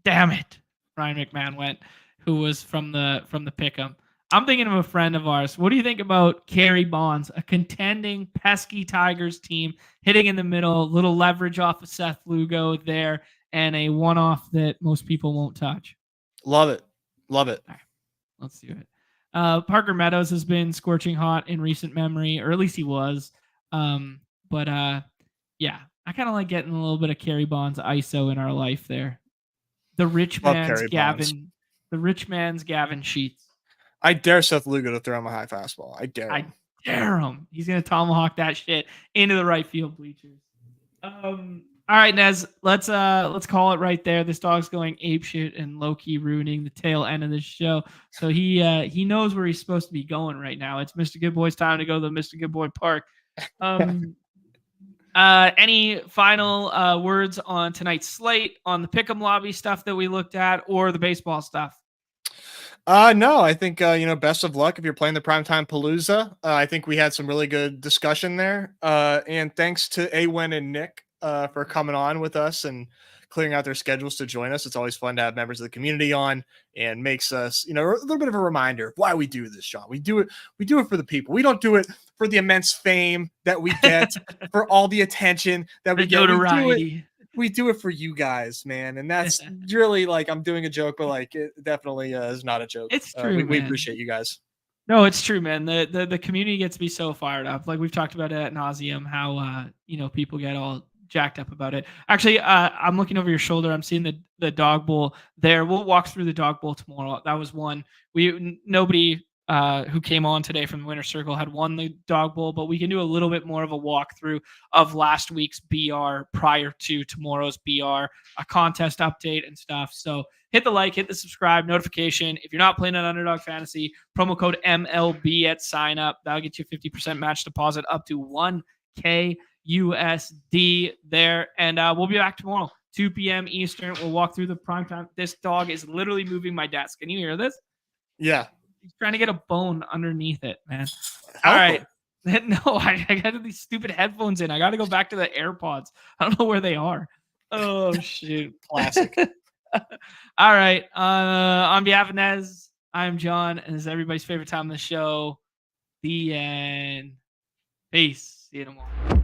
damn it. Ryan McMahon went, who was from the Pick 'em. I'm thinking of a friend of ours. What do you think about Kerry Bonds, a contending pesky Tigers team, hitting in the middle, little leverage off of Seth Lugo there, and a one-off that most people won't touch? Love it. Love it. All right, let's do it. Parker Meadows has been scorching hot in recent memory, or at least he was. Yeah, I kind of like getting a little bit of Kerry Bonds ISO in our life there. The rich Love man's Kerry Gavin. Bonds. The rich man's Gavin Sheets. I dare Seth Lugo to throw him a high fastball. I dare him. Dare him. He's gonna tomahawk that shit into the right field bleachers. All right, Nez. Let's call it right there. This dog's going apeshit and low key ruining the tail end of this show. So he knows where he's supposed to be going right now. It's Mr. Good Boy's time to go to Mr. Good Boy Park. Any final words on tonight's slate, on the Pick 'em lobby stuff that we looked at, or the baseball stuff? No, I think, best of luck if you're playing the primetime Palooza. I think we had some really good discussion there. And thanks to Awen and Nick for coming on with us and clearing out their schedules to join us. It's always fun to have members of the community on, and makes us, a little bit of a reminder of why we do this, Sean. We do it for the people. We don't do it for the immense fame that we get, for all the attention that we get. Notoriety. We do it for you guys, man. And that's really, like, I'm doing a joke, but like, it definitely is not a joke. It's true. We appreciate you guys. No, it's true, man. The community gets to be so fired up. Like, we've talked about it ad nauseum, how people get all jacked up about it. Actually, I'm looking over your shoulder. I'm seeing the dog bowl there. We'll walk through the dog bowl tomorrow. That was one. Nobody who came on today from the winner circle had won the dog bowl, but we can do a little bit more of a walkthrough of last week's BR prior to tomorrow's BR, a contest update and stuff. So hit the like, hit the subscribe, notification. If you're not playing on Underdog Fantasy, promo code MLB at sign up. That'll get you 50% match deposit up to $1K USD there. And we'll be back tomorrow, 2 p.m. Eastern. We'll walk through the prime time. This dog is literally moving my desk. Can you hear this? Yeah. He's trying to get a bone underneath it, man. All right. No, I got these stupid headphones in. I got to go back to the AirPods. I don't know where they are. Oh, shoot. Classic. All right. On behalf of Nez, I'm John, and this is everybody's favorite time of the show, the end. Peace. See you tomorrow.